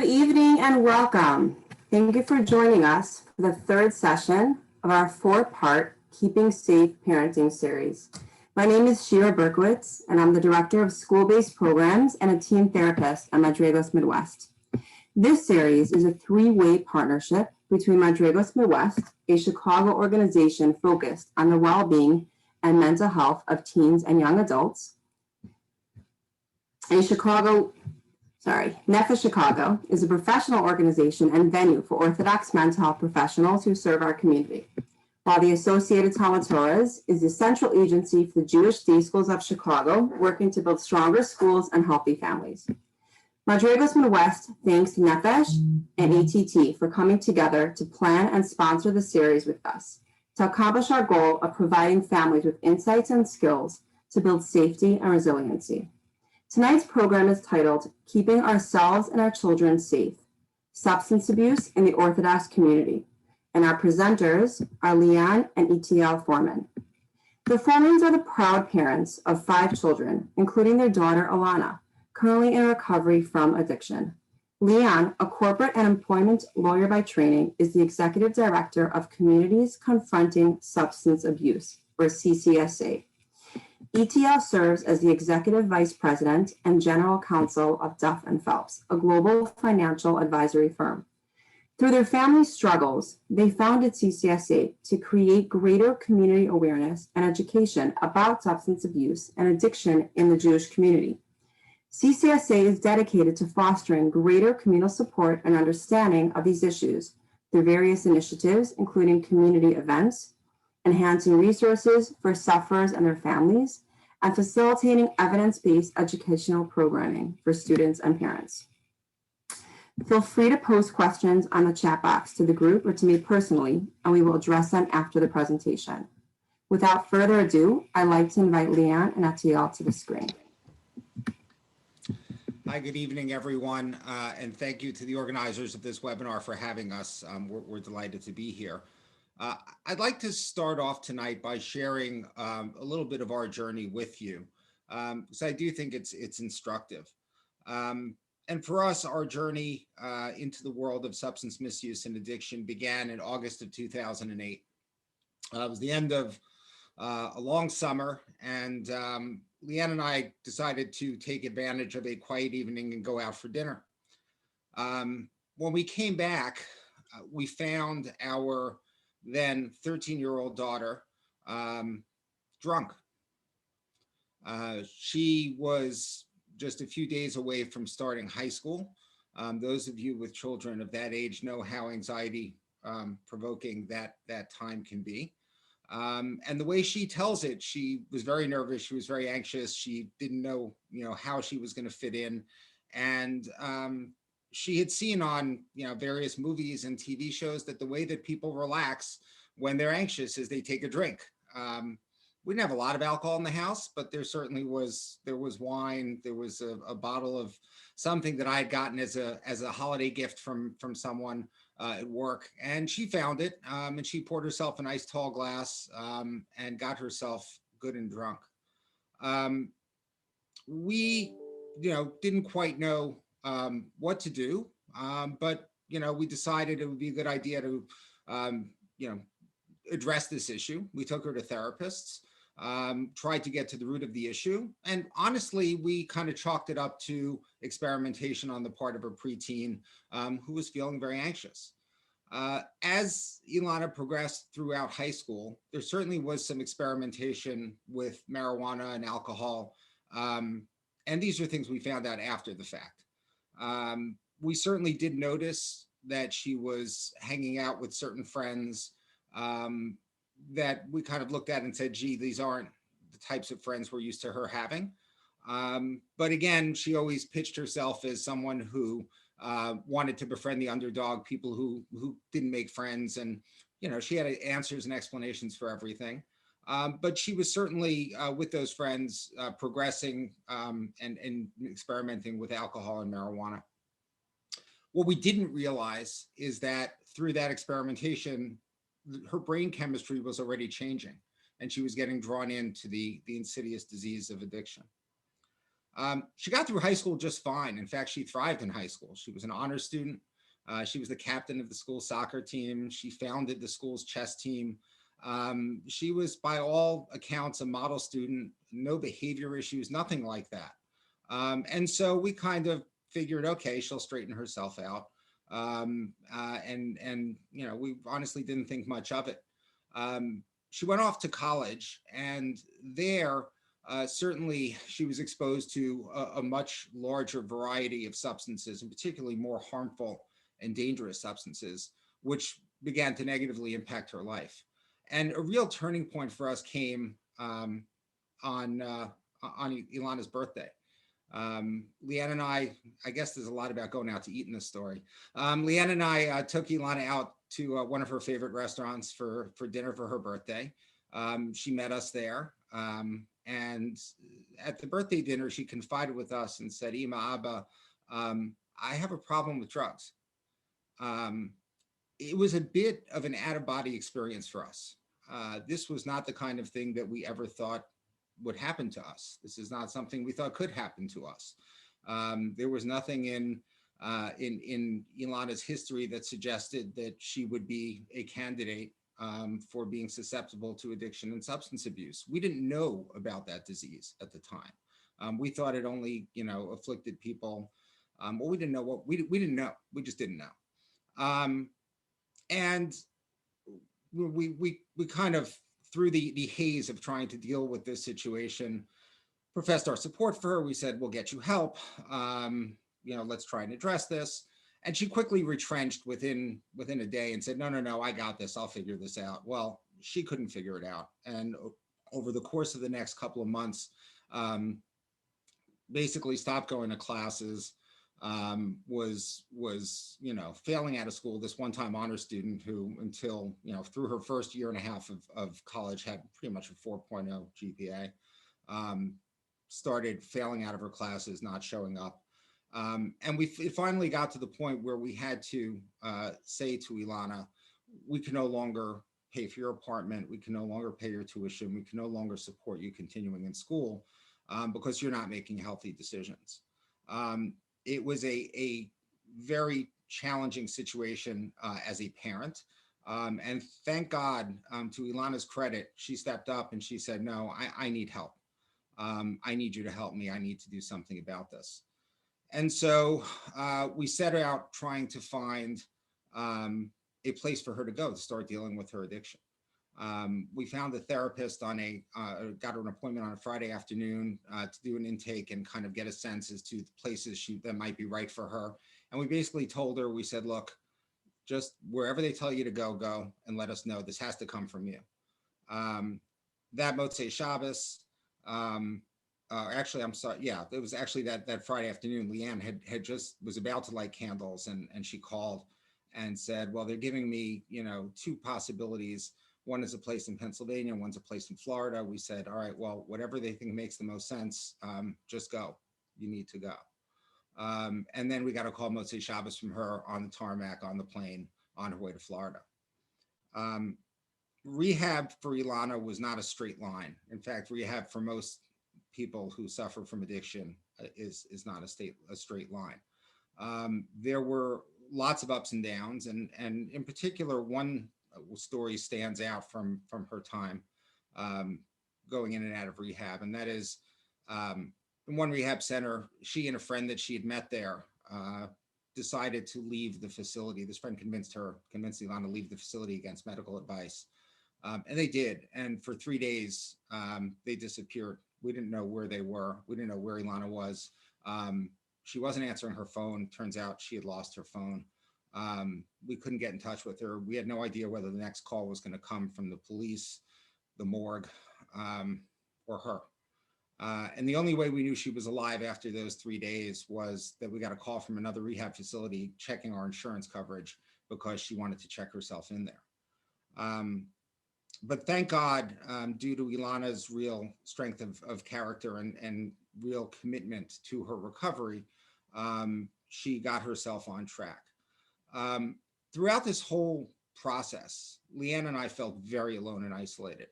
Good evening and welcome. Thank you for joining us for the third session of our four-part Keeping Safe Parenting series. My name is Shira Berkowitz, and I'm the Director of School-Based Programs and a Teen Therapist at Madrigos Midwest. This series is a three-way partnership between Madrigos Midwest, a Chicago organization focused on the well-being and mental health of teens and young adults, Nefesh Chicago is a professional organization and venue for Orthodox mental health professionals who serve our community, while the Associated Talmud Torahs is the central agency for the Jewish day schools of Chicago, working to build stronger schools and healthy families. Madrigos Midwest thanks Nefesh and ATT for coming together to plan and sponsor the series with us to accomplish our goal of providing families with insights and skills to build safety and resiliency. Tonight's program is titled Keeping Ourselves and Our Children Safe, Substance Abuse in the Orthodox Community, and our presenters are Lianne and Etiel Forman. The Formans are the proud parents of 5 children, including their daughter Alana, currently in recovery from addiction. Lianne, a corporate and employment lawyer by training, is the Executive Director of Communities Confronting Substance Abuse, or CCSA. Etiel serves as the Executive Vice President and General Counsel of Duff & Phelps, a global financial advisory firm. Through their family struggles, they founded CCSA to create greater community awareness and education about substance abuse and addiction in the Jewish community. CCSA is dedicated to fostering greater communal support and understanding of these issues through various initiatives, including community events, enhancing resources for sufferers and their families, and facilitating evidence-based educational programming for students and parents. Feel free to post questions on the chat box to the group or to me personally, and we will address them after the presentation. Without further ado, I'd like to invite Lianne and Etiel to the screen. Hi, good evening, everyone, and thank you to the organizers of this webinar for having us. We're delighted to be here. I'd like to start off tonight by sharing a little bit of our journey with you, because I do think it's instructive. And for us, our journey into the world of substance misuse and addiction began in August of 2008. It was the end of a long summer, and Lianne and I decided to take advantage of a quiet evening and go out for dinner. When we came back, we found our then 13-year-old daughter drunk. She was just a few days away from starting high school. Those of you with children of that age know how anxiety provoking that time can be. And the way she tells it, she was very nervous. She was very anxious. She didn't know, how she was going to fit in. And she had seen on, various movies and TV shows that the way that people relax when they're anxious is they take a drink. We didn't have a lot of alcohol in the house, but there certainly was wine. There was a bottle of something that I had gotten as a holiday gift from someone at work, and she found it, and she poured herself a nice tall glass and got herself good and drunk. We, didn't quite know what to do, but we decided it would be a good idea to, address this issue. We took her to therapists, tried to get to the root of the issue, and honestly, we kind of chalked it up to experimentation on the part of a preteen who was feeling very anxious. As Ilana progressed throughout high school, there certainly was some experimentation with marijuana and alcohol, and these are things we found out after the fact. We certainly did notice that she was hanging out with certain friends that we kind of looked at and said, gee, these aren't the types of friends we're used to her having. But again, she always pitched herself as someone who wanted to befriend the underdog, people who didn't make friends. And, she had answers and explanations for everything. But she was certainly with those friends progressing and experimenting with alcohol and marijuana. What we didn't realize is that through that experimentation, her brain chemistry was already changing, and she was getting drawn into the insidious disease of addiction. She got through high school just fine. In fact, she thrived in high school. She was an honor student. She was the captain of the school soccer team. She founded the school's chess team. She was, by all accounts, a model student, no behavior issues, nothing like that. And so we kind of figured, okay, she'll straighten herself out. And you know, we honestly didn't think much of it. She went off to college, and there, certainly she was exposed to a much larger variety of substances, and particularly more harmful and dangerous substances, which began to negatively impact her life. And a real turning point for us came on Ilana's birthday. Lianne and I guess there's a lot about going out to eat in this story. Lianne and I took Ilana out to one of her favorite restaurants for dinner for her birthday. She met us there. And at the birthday dinner, she confided with us and said, Ima, Abba, I have a problem with drugs. It was a bit of an out-of-body experience for us. This was not the kind of thing that we ever thought would happen to us. This is not something we thought could happen to us. There was nothing in Ilana's history that suggested that she would be a candidate for being susceptible to addiction and substance abuse. We didn't know about that disease at the time. We thought it only, you know, afflicted people. Well, we didn't know what we didn't know. We just didn't know. And we kind of, through the haze of trying to deal with this situation, professed our support for her. We said, we'll get you help. You know, let's try and address this. And she quickly retrenched within a day and said, no, I got this. I'll figure this out. Well, she couldn't figure it out. And over the course of the next couple of months, basically stopped going to classes, was, you know, failing out of school. This one-time honor student who, until, you know, through her first year and a half of college, had pretty much a 4.0 GPA, started failing out of her classes, not showing up. And it finally got to the point where we had to say to Ilana, we can no longer pay for your apartment. We can no longer pay your tuition. We can no longer support you continuing in school because you're not making healthy decisions. It was a very challenging situation as a parent. And thank God, to Ilana's credit, she stepped up and she said, no, I need help. I need you to help me. I need to do something about this. And so we set out trying to find a place for her to go to start dealing with her addiction. We found a therapist got her an appointment on a Friday afternoon to do an intake and kind of get a sense as to the places that might be right for her. And we basically told her, we said, look, just wherever they tell you to go and let us know. This has to come from you. That Motzei Shabbos, actually, I'm sorry. Yeah, it was actually that Friday afternoon. Lianne had just was about to light candles, and she called and said, well, they're giving me, you know, two possibilities. One is a place in Pennsylvania, one's a place in Florida. We said, all right, well, whatever they think makes the most sense, just go. You need to go. And then we got a call Motzei Shabbos from her on the tarmac, on the plane, on her way to Florida. Rehab for Ilana was not a straight line. In fact, rehab for most people who suffer from addiction is not a straight line. There were lots of ups and downs, and in particular, one story stands out from her time going in and out of rehab, and that is in one rehab center, she and a friend that she had met there decided to leave the facility. This friend convinced Ilana to leave the facility against medical advice. And they did. And for 3 days, they disappeared. We didn't know where they were. We didn't know where Ilana was. She wasn't answering her phone. Turns out she had lost her phone. We couldn't get in touch with her. We had no idea whether the next call was going to come from the police, the morgue, or her. And the only way we knew she was alive after those 3 days was that we got a call from another rehab facility checking our insurance coverage because she wanted to check herself in there. But thank God, due to Ilana's real strength of character and real commitment to her recovery, she got herself on track. Throughout this whole process, Lianne and I felt very alone and isolated.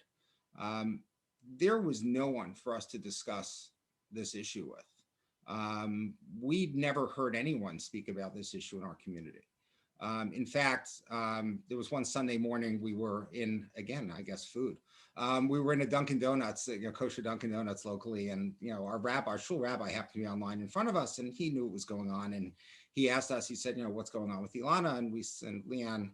There was no one for us to discuss this issue with. We'd never heard anyone speak about this issue in our community. In fact, there was one Sunday morning we were in, again, I guess food. We were in a Dunkin' Donuts, kosher Dunkin' Donuts locally, and our shul rabbi happened to be online in front of us, and he knew what was going on, and he asked us. He said, "What's going on with Ilana?" And Lianne,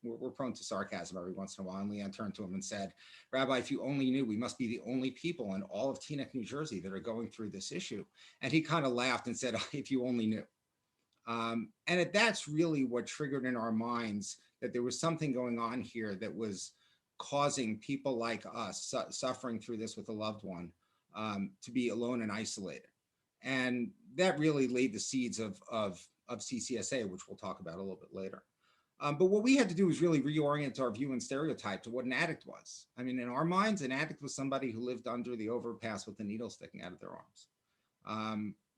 we're prone to sarcasm every once in a while. And Lianne turned to him and said, "Rabbi, if you only knew, we must be the only people in all of Teaneck, New Jersey, that are going through this issue." And he kind of laughed and said, "If you only knew." That's really what triggered in our minds that there was something going on here that was causing people like us suffering through this with a loved one to be alone and isolated. And that really laid the seeds of CCSA, which we'll talk about a little bit later. But what we had to do was really reorient our view and stereotype to what an addict was. I mean, in our minds, an addict was somebody who lived under the overpass with a needle sticking out of their arms.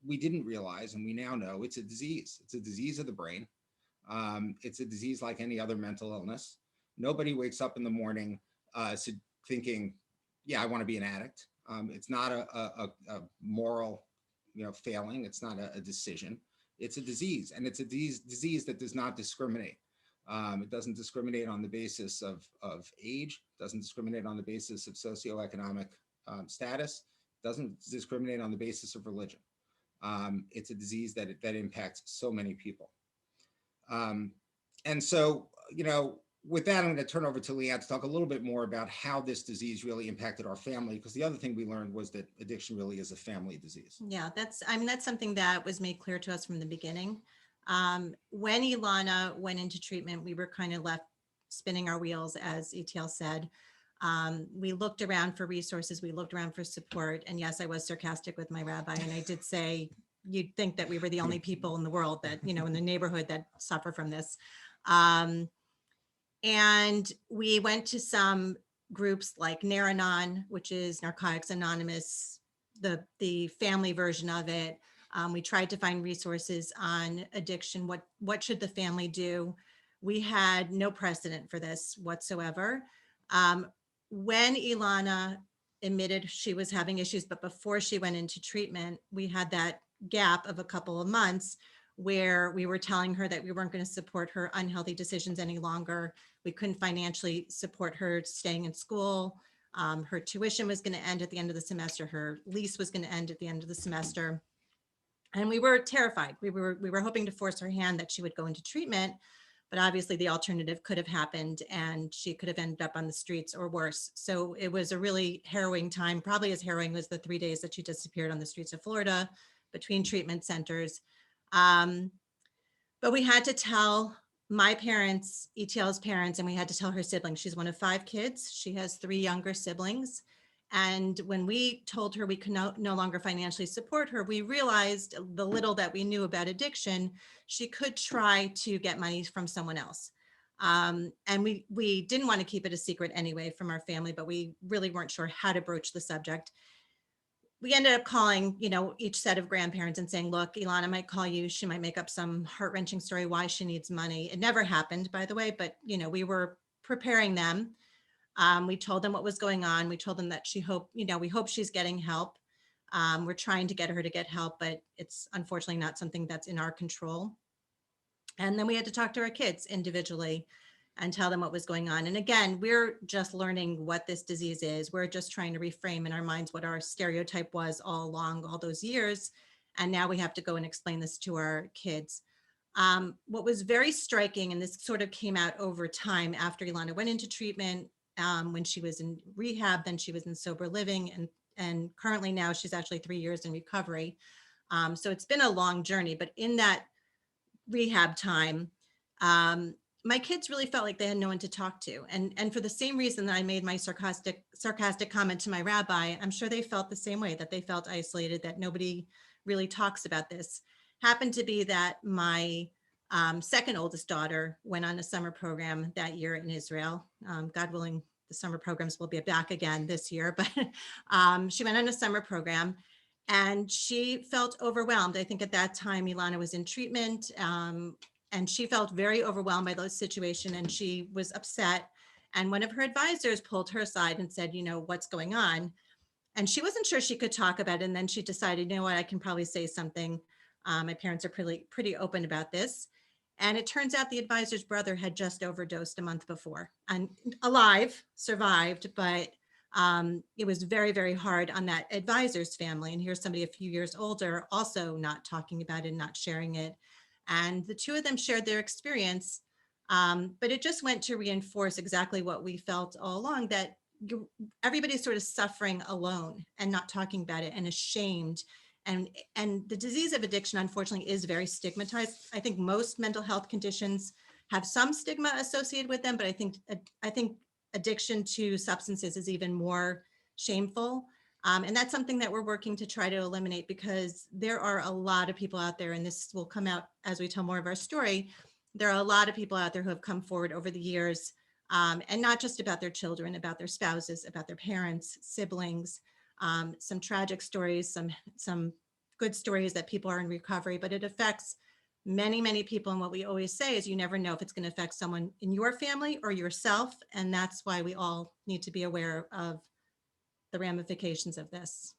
We didn't realize, and we now know, it's a disease. It's a disease of the brain. It's a disease like any other mental illness. Nobody wakes up in the morning thinking, "Yeah, I want to be an addict." It's not a moral, failing. It's not a decision. It's a disease, and it's a disease that does not discriminate. It doesn't discriminate on the basis of age. Doesn't discriminate on the basis of socioeconomic status. Doesn't discriminate on the basis of religion. It's a disease that impacts so many people. And so, with that, I'm going to turn over to Lianne to talk a little bit more about how this disease really impacted our family, because the other thing we learned was that addiction really is a family disease. Yeah, that's something that was made clear to us from the beginning. When Ilana went into treatment, we were kind of left spinning our wheels, as Etiel said. We looked around for resources, we looked around for support. And yes, I was sarcastic with my rabbi, and I did say, you'd think that we were the only people in the world that, in the neighborhood that suffer from this. And we went to some groups like Naranon, which is Narcotics Anonymous, the family version of it. We tried to find resources on addiction. What should the family do? We had no precedent for this whatsoever. When Ilana admitted she was having issues, but before she went into treatment, we had that gap of a couple of months where we were telling her that we weren't going to support her unhealthy decisions any longer. We couldn't financially support her staying in school. Her tuition was going to end at the end of the semester. Her lease was going to end at the end of the semester. And we were terrified. We were hoping to force her hand that she would go into treatment, but obviously the alternative could have happened and she could have ended up on the streets or worse. So it was a really harrowing time, probably as harrowing as the 3 days that she disappeared on the streets of Florida between treatment centers. But we had to tell my parents, Etiel's parents, and we had to tell her siblings. She's one of 5 kids. She has 3 younger siblings. And when we told her we could no longer financially support her, we realized the little that we knew about addiction, she could try to get money from someone else. And we didn't want to keep it a secret anyway from our family, but we really weren't sure how to broach the subject. We ended up calling, each set of grandparents and saying, look, Ilana might call you. She might make up some heart-wrenching story why she needs money. It never happened, by the way, but, we were preparing them. We told them what was going on. We told them that we hope she's getting help. We're trying to get her to get help, but it's unfortunately not something that's in our control. And then we had to talk to our kids individually and tell them what was going on. And again, we're just learning what this disease is. We're just trying to reframe in our minds what our stereotype was all along all those years. And now we have to go and explain this to our kids. What was very striking, and this sort of came out over time after Ilana went into treatment, when she was in rehab, then she was in sober living, and currently now she's actually 3 years in recovery. So it's been a long journey, but in that rehab time, my kids really felt like they had no one to talk to. And for the same reason that I made my sarcastic comment to my rabbi, I'm sure they felt the same way, that they felt isolated, that nobody really talks about this. Happened to be that my second oldest daughter went on a summer program that year in Israel. God willing, the summer programs will be back again this year, but she went on a summer program and she felt overwhelmed. I think at that time, Ilana was in treatment, and she felt very overwhelmed by the situation, and she was upset. And one of her advisors pulled her aside and said, what's going on? And she wasn't sure she could talk about it. And then she decided, you know what, I can probably say something. My parents are pretty open about this. And it turns out the advisor's brother had just overdosed a month before and alive, survived, but it was very, very hard on that advisor's family. And here's somebody a few years older, also not talking about it, not sharing it. And the two of them shared their experience. But it just went to reinforce exactly what we felt all along, that everybody's sort of suffering alone and not talking about it and ashamed. And the disease of addiction, unfortunately, is very stigmatized. I think most mental health conditions have some stigma associated with them, but I think addiction to substances is even more shameful. And that's something that we're working to try to eliminate, because there are a lot of people out there, and this will come out as we tell more of our story. There are a lot of people out there who have come forward over the years, and not just about their children, about their spouses, about their parents, siblings, some tragic stories, some good stories that people are in recovery, but it affects many, many people. And what we always say is you never know if it's going to affect someone in your family or yourself. And that's why we all need to be aware of the ramifications of this.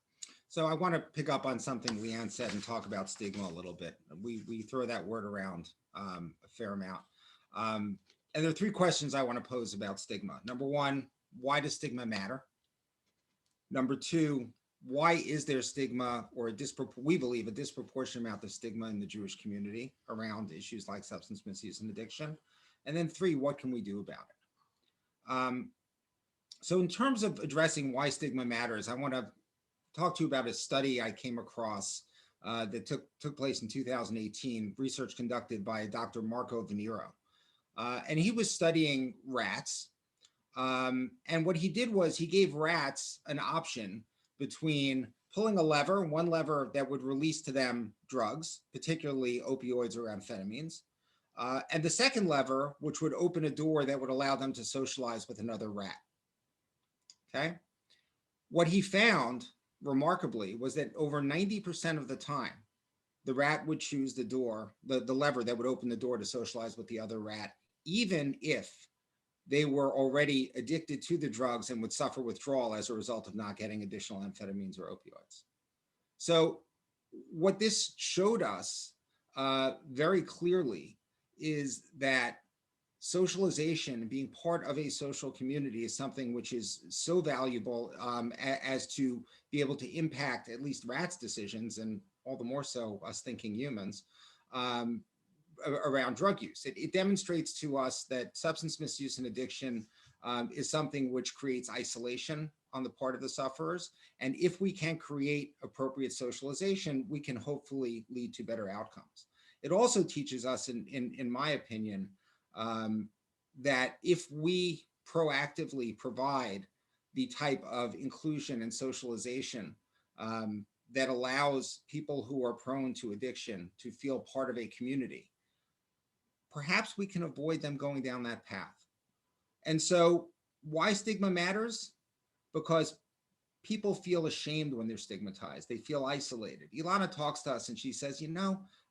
So I want to pick up on something Lianne said and talk about stigma a little bit. We throw that word around a fair amount. And there are three questions I want to pose about stigma. Number one, why does stigma matter? Number two, why is there stigma, or we believe a disproportionate amount of stigma in the Jewish community around issues like substance misuse and addiction? And then three, what can we do about it? So in terms of addressing why stigma matters, I want to talk to you about a study I came across that took place in 2018, research conducted by Dr. Marco Venero. And he was studying rats. And what he did was he gave rats an option between pulling a lever, one lever that would release to them drugs, particularly opioids or amphetamines, and the second lever, which would open a door that would allow them to socialize with another rat. Okay. What he found, remarkably, was that over 90% of the time, the rat would choose the door, the lever that would open the door to socialize with the other rat, even if they were already addicted to the drugs and would suffer withdrawal as a result of not getting additional amphetamines or opioids. So what this showed us very clearly is that socialization and being part of a social community is something which is so valuable as to be able to impact at least rats' decisions, and all the more so us thinking humans, around drug use. It demonstrates to us that substance misuse and addiction is something which creates isolation on the part of the sufferers. And if we can create appropriate socialization, we can hopefully lead to better outcomes. It also teaches us, in my opinion, that if we proactively provide the type of inclusion and socialization that allows people who are prone to addiction to feel part of a community, perhaps we can avoid them going down that path. And so why stigma matters? Because people feel ashamed when they're stigmatized. They feel isolated. Ilana talks to us and she says,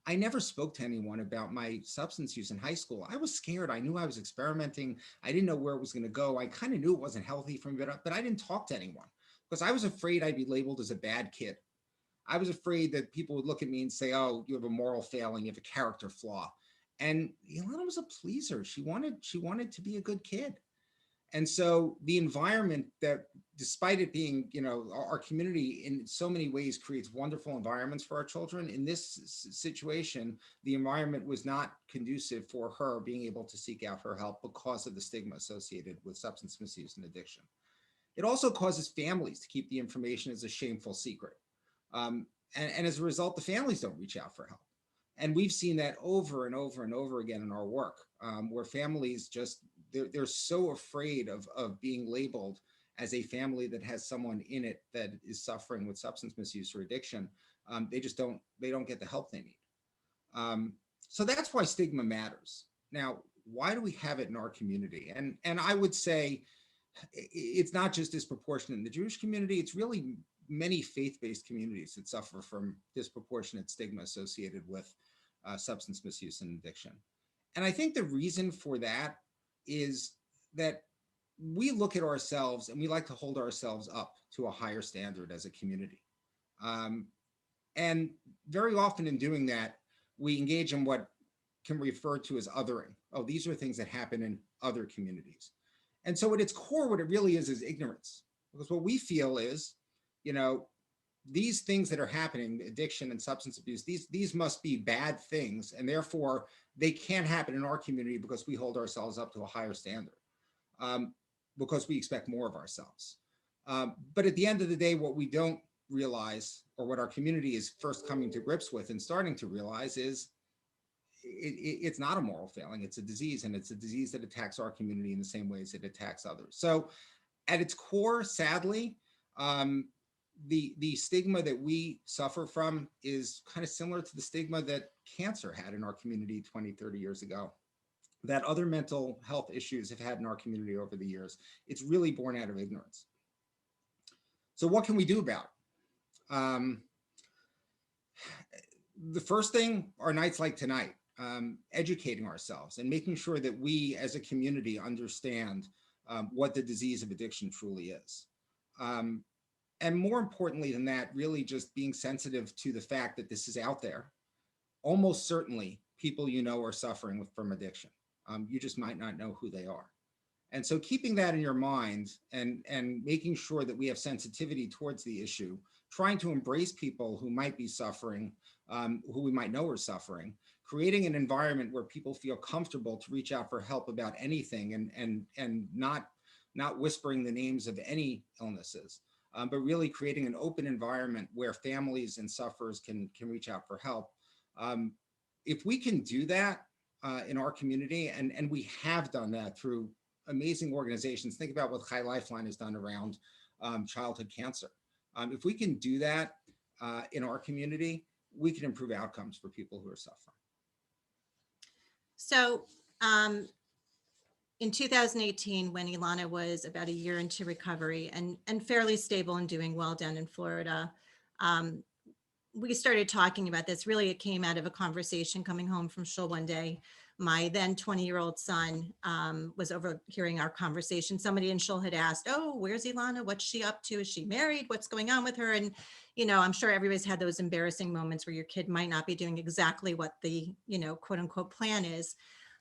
I never spoke to anyone about my substance use in high school. I was scared. I knew I was experimenting. I didn't know where it was going to go. I kind of knew it wasn't healthy for me, but I didn't talk to anyone because I was afraid I'd be labeled as a bad kid. I was afraid that people would look at me and say, oh, you have a moral failing, you have a character flaw. And Ilana was a pleaser. She wanted to be a good kid. And so the environment that, despite it being, our community in so many ways creates wonderful environments for our children, in this situation, the environment was not conducive for her being able to seek out her help because of the stigma associated with substance misuse and addiction. It also causes families to keep the information as a shameful secret. And as a result, the families don't reach out for help. And we've seen that over and over and over again in our work, where families just, they're so afraid of being labeled as a family that has someone in it that is suffering with substance misuse or addiction. They don't get the help they need. So that's why stigma matters. Now, why do we have it in our community? And I would say it's not just disproportionate in the Jewish community, it's really many faith-based communities that suffer from disproportionate stigma associated with substance misuse and addiction. And I think the reason for that is that we look at ourselves and we like to hold ourselves up to a higher standard as a community. And very often in doing that, we engage in what can be referred to as othering. Oh, these are things that happen in other communities. And so at its core, what it really is ignorance. Because what we feel is, you know, these things that are happening, addiction and substance abuse, these must be bad things. And therefore, they can't happen in our community because we hold ourselves up to a higher standard, because we expect more of ourselves. But at the end of the day, what we don't realize, or what our community is first coming to grips with and starting to realize, is it's not a moral failing, it's a disease, and it's a disease that attacks our community in the same ways it attacks others. So at its core, sadly, the stigma that we suffer from is kind of similar to the stigma that cancer had in our community 20, 30 years ago, that other mental health issues have had in our community over the years. It's really born out of ignorance. So what can we do about it? The first thing are nights like tonight, educating ourselves and making sure that we as a community understand what the disease of addiction truly is. And more importantly than that, really just being sensitive to the fact that this is out there. Almost certainly people you know are suffering from addiction. You just might not know who they are. And so keeping that in your mind and making sure that we have sensitivity towards the issue, trying to embrace people who might be suffering, who we might know are suffering, creating an environment where people feel comfortable to reach out for help about anything, and not whispering the names of any illnesses, but really creating an open environment where families and sufferers can reach out for help. If we can do that in our community, and we have done that through amazing organizations. Think about what High Lifeline has done around childhood cancer. If we can do that in our community, we can improve outcomes for people who are suffering. So in 2018, when Ilana was about a year into recovery and fairly stable and doing well down in Florida, we started talking about this. Really, it came out of a conversation coming home from shul one day. My then 20-year-old son was overhearing our conversation. Somebody in shul had asked, "Oh, where's Ilana? What's she up to? Is she married? What's going on with her?" And, you know, I'm sure everybody's had those embarrassing moments where your kid might not be doing exactly what the, you know, quote unquote plan is.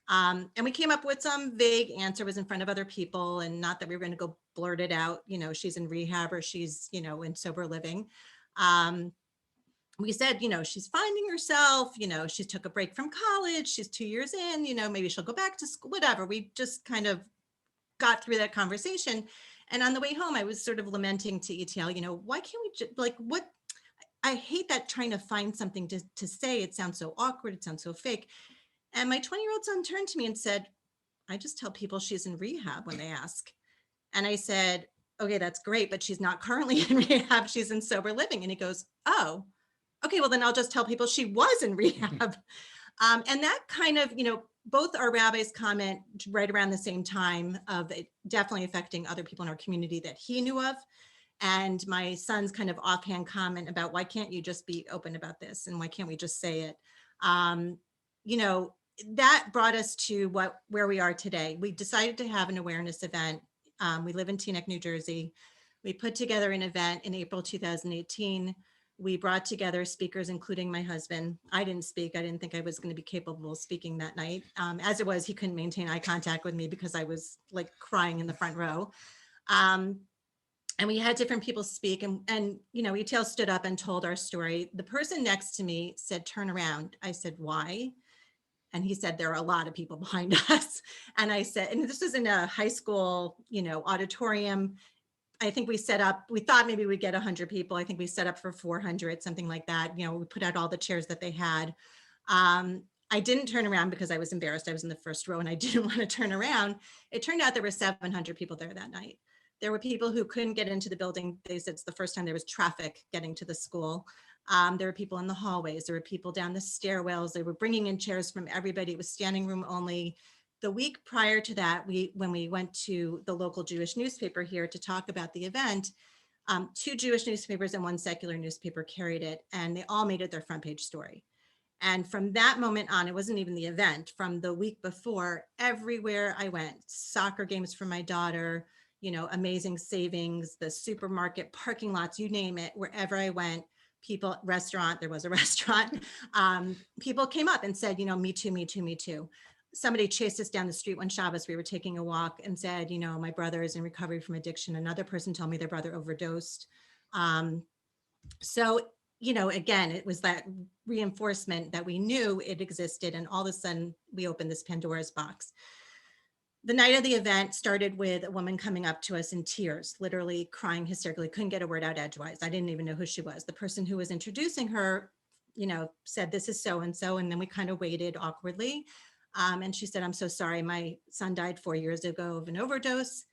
And we came up with some vague answer, was in front of other people, and not that we were going to go blurt it out, you know, she's in rehab or she's, you know, in sober living. We said, you know, she's finding herself, you know, she took a break from college, she's 2 years in, you know, maybe she'll go back to school, whatever. We just kind of got through that conversation. And on the way home, I was sort of lamenting to Etiel, you know, why can't we just, like, what, I hate that trying to find something to say. It sounds so awkward, it sounds so fake. And my 20-year-old son turned to me and said, "I just tell people she's in rehab when they ask." And I said, "Okay, that's great, but she's not currently in rehab, she's in sober living." And he goes, "Oh, okay, well then I'll just tell people she was in rehab." And that kind of, you know, both our rabbis comment right around the same time of it definitely affecting other people in our community that he knew of. And my son's kind of offhand comment about, why can't you just be open about this? And why can't we just say it? You know, that brought us to where we are today. We decided to have an awareness event. We live in Teaneck, New Jersey. We put together an event in April 2018. We brought together speakers, including my husband. I didn't speak. I didn't think I was going to be capable of speaking that night. As it was, he couldn't maintain eye contact with me because I was like crying in the front row. And we had different people speak, and you know, Etiel stood up and told our story. The person next to me said, "Turn around." I said, "Why?" And he said, "There are a lot of people behind us." And I said, and this was in a high school, you know, auditorium. I think we thought maybe we'd get 100 people. I think we set up for 400, something like that. You know, we put out all the chairs that they had. I didn't turn around because I was embarrassed. I was in the first row and I didn't want to turn around. It turned out there were 700 people there that night. There were people who couldn't get into the building. They said it's the first time there was traffic getting to the school. There were people in the hallways. There were people down the stairwells. They were bringing in chairs from everybody. It was standing room only. The week prior to that, when we went to the local Jewish newspaper here to talk about the event, 2 Jewish newspapers and 1 secular newspaper carried it, and they all made it their front page story. And from that moment on, it wasn't even the event, from the week before, everywhere I went, soccer games for my daughter, you know, amazing savings, the supermarket, parking lots, you name it, wherever I went, people, restaurant, there was a restaurant, people came up and said, you know, me too, me too, me too. Somebody chased us down the street one Shabbos, we were taking a walk, and said, you know, my brother is in recovery from addiction. Another person told me their brother overdosed. So, you know, again, it was that reinforcement that we knew it existed, and all of a sudden we opened this Pandora's box. The night of the event started with a woman coming up to us in tears, literally crying hysterically, couldn't get a word out edgewise. I didn't even know who she was. The person who was introducing her, you know, said, this is so-and-so. And then we kind of waited awkwardly. And she said, I'm so sorry. My son died 4 years ago of an overdose.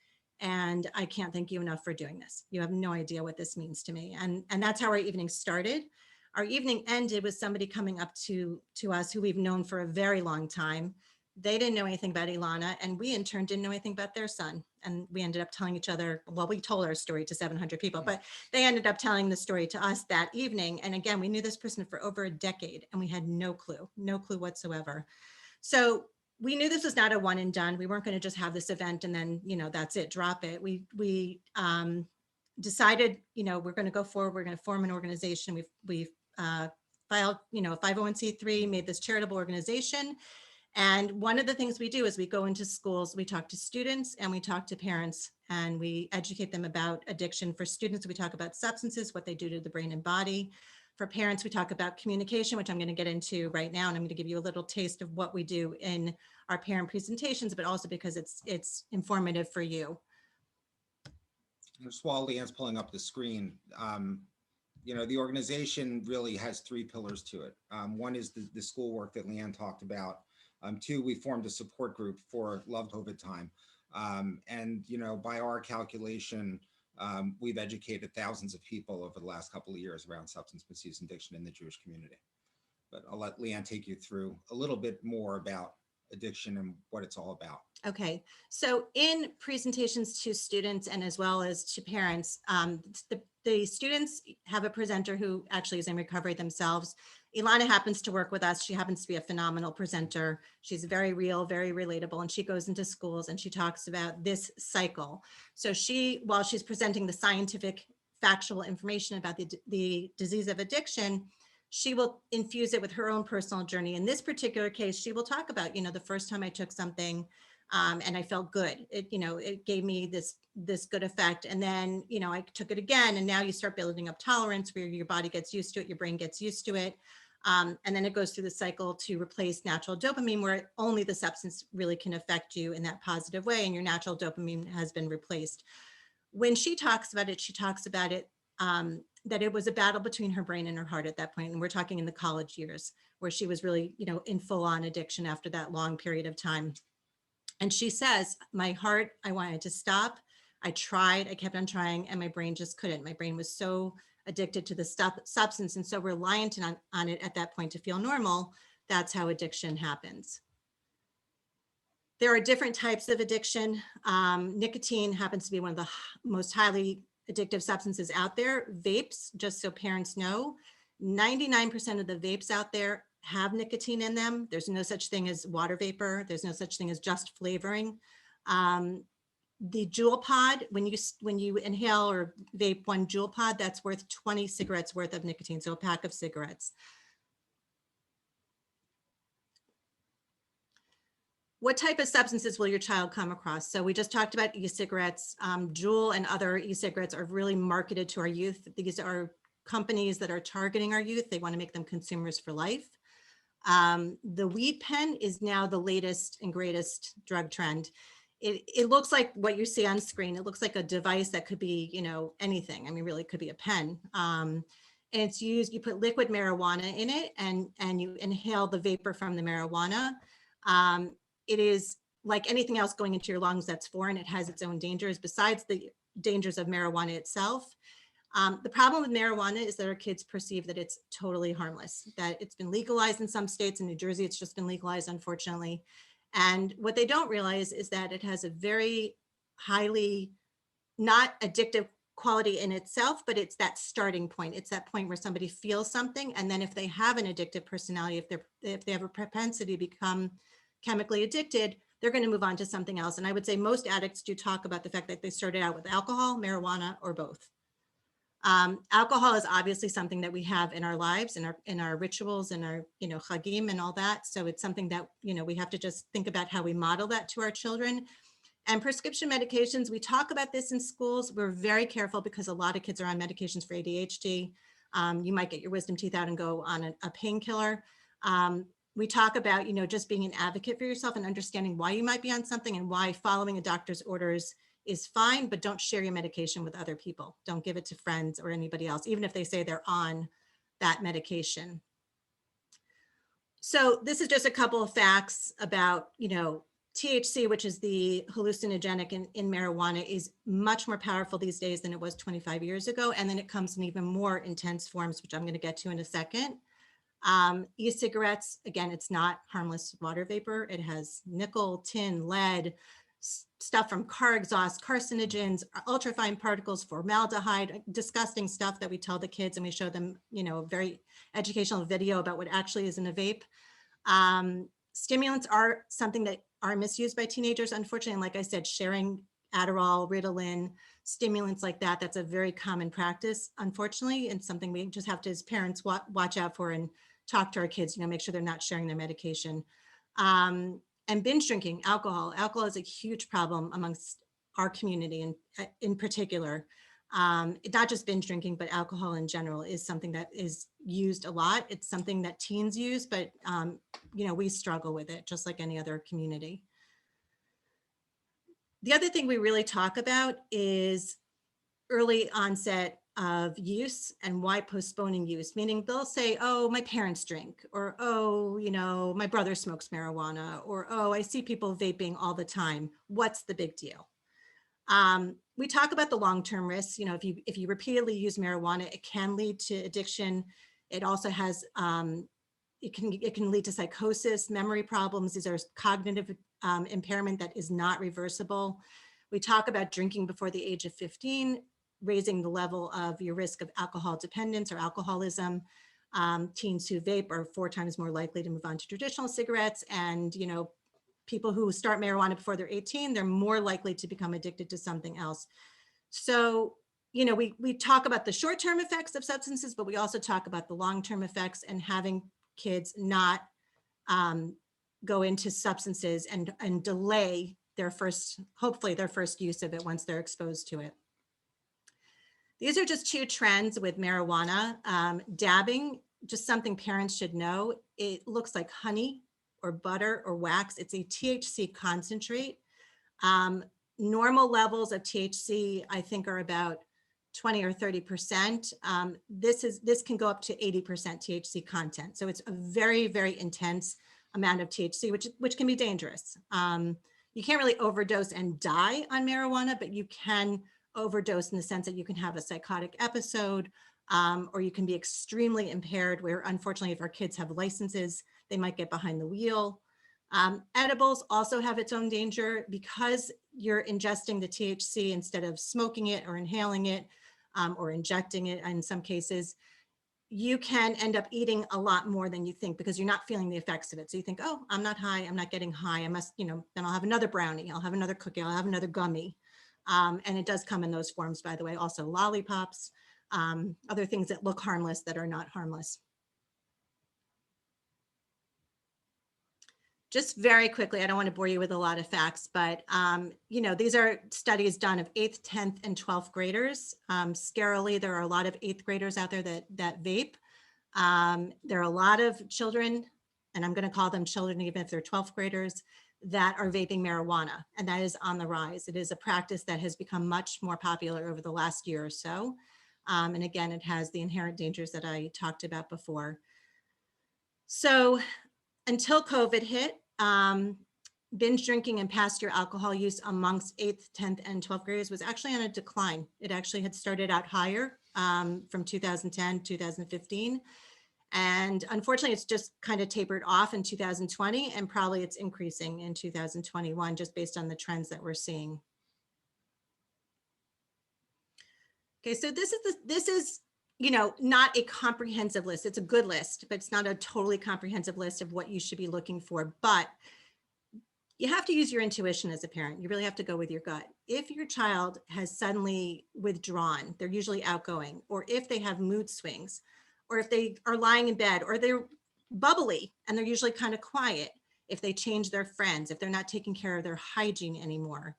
And I can't thank you enough for doing this. You have no idea what this means to me. And that's how our evening started. Our evening ended with somebody coming up to us who we've known for a very long time. They didn't know anything about Ilana, and we in turn didn't know anything about their son. And we ended up telling each other, well, we told our story to 700 people, but they ended up telling the story to us that evening. And again, we knew this person for over a decade, and we had no clue whatsoever. So we knew this was not a one and done. We weren't going to just have this event and then, you know, that's it, drop it. We decided, you know, we're going to go forward. We're going to form an organization. We've filed, you know, a 501c3, made this charitable organization. And one of the things we do is we go into schools, we talk to students and we talk to parents, and we educate them about addiction. For students, we talk about substances, what they do to the brain and body. For parents, we talk about communication, which I'm going to get into right now. And I'm going to give you a little taste of what we do in our parent presentations, but also because it's informative for you. Just while Lianne's pulling up the screen, you know, the organization really has three pillars to it. One is the schoolwork that Lianne talked about. Two, we formed a support group for Love COVID time. And, you know, by our calculation, we've educated thousands of people over the last couple of years around substance misuse and addiction in the Jewish community. But I'll let Lianne take you through a little bit more about addiction and what it's all about. Okay, so in presentations to students and as well as to parents, the students have a presenter who actually is in recovery themselves. Ilana happens to work with us. She happens to be a phenomenal presenter. She's very real, very relatable, and she goes into schools and she talks about this cycle. So while she's presenting the scientific, factual information about the disease of addiction, she will infuse it with her own personal journey. In this particular case, she will talk about, you know, the first time I took something, and I felt good. It gave me this good effect. And then, you know, I took it again, and now you start building up tolerance where your body gets used to it, your brain gets used to it. And then it goes through the cycle to replace natural dopamine, where only the substance really can affect you in that positive way. And your natural dopamine has been replaced. When she talks about it, that it was a battle between her brain and her heart at that point. And we're talking in the college years where she was really, you know, in full on addiction after that long period of time. And she says, my heart, I wanted to stop. I tried, I kept on trying, and my brain just couldn't. My brain was so addicted to the substance and so reliant on it at that point to feel normal. That's how addiction happens. There are different types of addiction. Nicotine happens to be one of the most highly addictive substances out there. Vapes, just so parents know, 99% of the vapes out there have nicotine in them. There's no such thing as water vapor. There's no such thing as just flavoring. The Juul pod, when you inhale or vape one Juul pod, that's worth 20 cigarettes worth of nicotine, so a pack of cigarettes. What type of substances will your child come across? So we just talked about e-cigarettes. Juul and other e-cigarettes are really marketed to our youth. These are companies that are targeting our youth. They want to make them consumers for life. The weed pen is now the latest and greatest drug trend. It looks like what you see on screen. It looks like a device that could be, you know, anything. I mean, really, it could be a pen. And it's used, you put liquid marijuana in it and you inhale the vapor from the marijuana. It is like anything else going into your lungs that's foreign. It has its own dangers besides the dangers of marijuana itself. The problem with marijuana is that our kids perceive that it's totally harmless, that it's been legalized in some states. In New Jersey, it's just been legalized, unfortunately. And what they don't realize is that it has a very highly not addictive quality in itself, but it's that starting point. It's that point where somebody feels something. And then if they have an addictive personality, if they have a propensity to become chemically addicted, they're going to move on to something else. And I would say most addicts do talk about the fact that they started out with alcohol, marijuana, or both. Alcohol is obviously something that we have in our lives, in our rituals, in our, chagim and all that. So it's something that, we have to just think about how we model that to our children. And prescription medications, we talk about this in schools. We're very careful because a lot of kids are on medications for ADHD. You might get your wisdom teeth out and go on a painkiller. We talk about, just being an advocate for yourself and understanding why you might be on something and why following a doctor's orders is fine, but don't share your medication with other people. Don't give it to friends or anybody else, even if they say they're on that medication. So this is just a couple of facts about, THC, which is the hallucinogenic in marijuana, is much more powerful these days than it was 25 years ago. And then it comes in even more intense forms, which I'm going to get to in a second. E-cigarettes, again, it's not harmless water vapor. It has nickel, tin, lead, stuff from car exhaust, carcinogens, ultrafine particles, formaldehyde, disgusting stuff that we tell the kids, and we show them, a very educational video about what actually is in a vape. Stimulants are something that are misused by teenagers, unfortunately. And like I said, sharing Adderall, Ritalin, stimulants like that, that's a very common practice, unfortunately, and something we just have to, as parents, watch out for and talk to our kids, make sure they're not sharing their medication. And binge drinking, alcohol. Alcohol is a huge problem amongst our community, and in particular. Not just binge drinking, but alcohol in general is something that is used a lot. It's something that teens use, but we struggle with it just like any other community. The other thing we really talk about is early onset of use and why postponing use, meaning they'll say, oh, my parents drink, or, oh, my brother smokes marijuana, or, oh, I see people vaping all the time. What's the big deal? We talk about the long-term risks. If you repeatedly use marijuana, it can lead to addiction. It also has, it can lead to psychosis, memory problems. These are cognitive impairment that is not reversible. We talk about drinking before the age of 15, raising the level of your risk of alcohol dependence or alcoholism. Teens who vape are 4 times more likely to move on to traditional cigarettes, and people who start marijuana before they're 18, they're more likely to become addicted to something else. So, we talk about the short-term effects of substances, but we also talk about the long-term effects and having kids not go into substances and delay hopefully their first use of it once they're exposed to it. These are just 2 trends with marijuana. Dabbing, just something parents should know. It looks like honey or butter or wax. It's a THC concentrate. Normal levels of THC, I think, are about 20 or 30%. This can go up to 80% THC content. So it's a very, very intense amount of THC, which can be dangerous. You can't really overdose and die on marijuana, but you can overdose in the sense that you can have a psychotic episode, or you can be extremely impaired, where unfortunately, if our kids have licenses, they might get behind the wheel. Edibles also have its own danger because you're ingesting the THC instead of smoking it or inhaling it, or injecting it in some cases. You can end up eating a lot more than you think because you're not feeling the effects of it. So you think, oh, I'm not high, I'm not getting high. I must, then I'll have another brownie, I'll have another cookie, I'll have another gummy. And it does come in those forms, by the way, also lollipops, other things that look harmless that are not harmless. Just very quickly, I don't want to bore you with a lot of facts, but these are studies done of 8th, 10th, and 12th graders. Scarily, there are a lot of 8th graders out there that vape. There are a lot of children, and I'm going to call them children even if they're 12th graders, that are vaping marijuana, and that is on the rise. It is a practice that has become much more popular over the last year or so. And again, it has the inherent dangers that I talked about before. So until COVID hit, binge drinking and past year alcohol use amongst 8th, 10th, and 12th graders was actually on a decline. It actually had started out higher from 2010, 2015. And unfortunately, it's just kind of tapered off in 2020, and probably it's increasing in 2021, just based on the trends that we're seeing. Okay, so this is, not a comprehensive list. It's a good list, but it's not a totally comprehensive list of what you should be looking for. But you have to use your intuition as a parent. You really have to go with your gut. If your child has suddenly withdrawn, they're usually outgoing, or if they have mood swings, or if they are lying in bed, or they're bubbly and they're usually kind of quiet, if they change their friends, if they're not taking care of their hygiene anymore,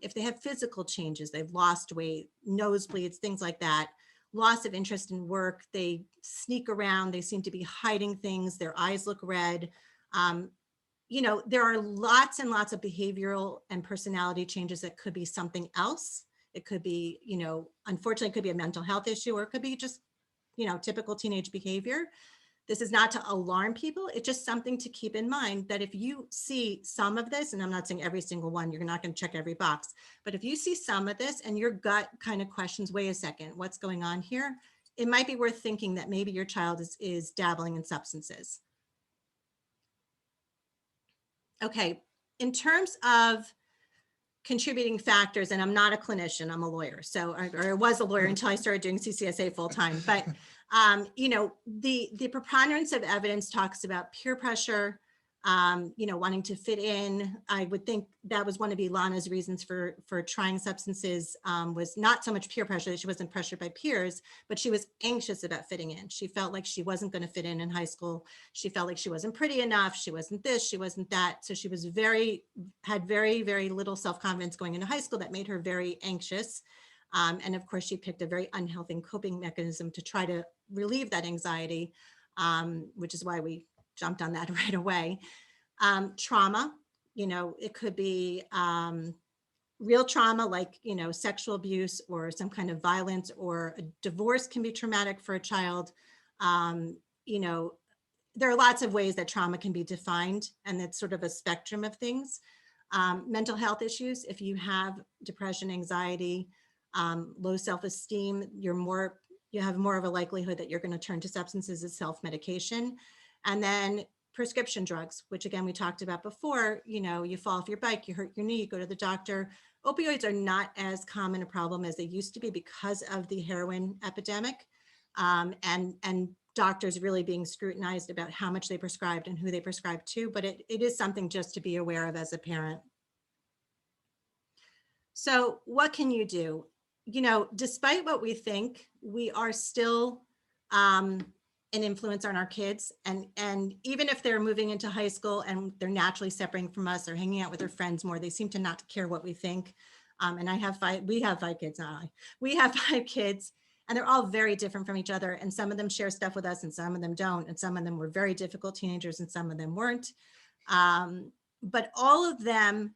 if they have physical changes, they've lost weight, nosebleeds, things like that, loss of interest in work, they sneak around, they seem to be hiding things, their eyes look red. Um, there are lots and lots of behavioral and personality changes that could be something else. It could be, unfortunately, it could be a mental health issue, or it could be just, typical teenage behavior. This is not to alarm people. It's just something to keep in mind, that if you see some of this, and I'm not saying every single one, you're not going to check every box, but if you see some of this and your gut kind of questions, wait a second, what's going on here? It might be worth thinking that maybe your child is dabbling in substances. Okay, in terms of contributing factors, and I'm not a clinician, I'm a lawyer. So, or I was a lawyer until I started doing CCSA full time. But, the preponderance of evidence talks about peer pressure, wanting to fit in. I would think that was one of Ilana's reasons for trying substances, was not so much peer pressure, that she wasn't pressured by peers, but she was anxious about fitting in. She felt like she wasn't going to fit in high school. She felt like she wasn't pretty enough. She wasn't this, she wasn't that. So she was had very, very little self-confidence going into high school. That made her very anxious. And of course, she picked a very unhealthy coping mechanism to try to relieve that anxiety, which is why we jumped on that right away. Trauma, it could be real trauma, like, sexual abuse or some kind of violence, or a divorce can be traumatic for a child. There are lots of ways that trauma can be defined, and it's sort of a spectrum of things. Mental health issues, if you have depression, anxiety, low self-esteem, you have more of a likelihood that you're going to turn to substances as self-medication. And then prescription drugs, which again, we talked about before, you fall off your bike, you hurt your knee, you go to the doctor. Opioids are not as common a problem as they used to be because of the heroin epidemic. And doctors really being scrutinized about how much they prescribed and who they prescribed to, but it is something just to be aware of as a parent. So what can you do? Despite what we think, we are still an influence on our kids. And even if they're moving into high school and they're naturally separating from us or hanging out with their friends more, they seem to not care what we think. And we have 5 kids, not I. We have 5 kids, and they're all very different from each other. And some of them share stuff with us and some of them don't. And some of them were very difficult teenagers and some of them weren't. But all of them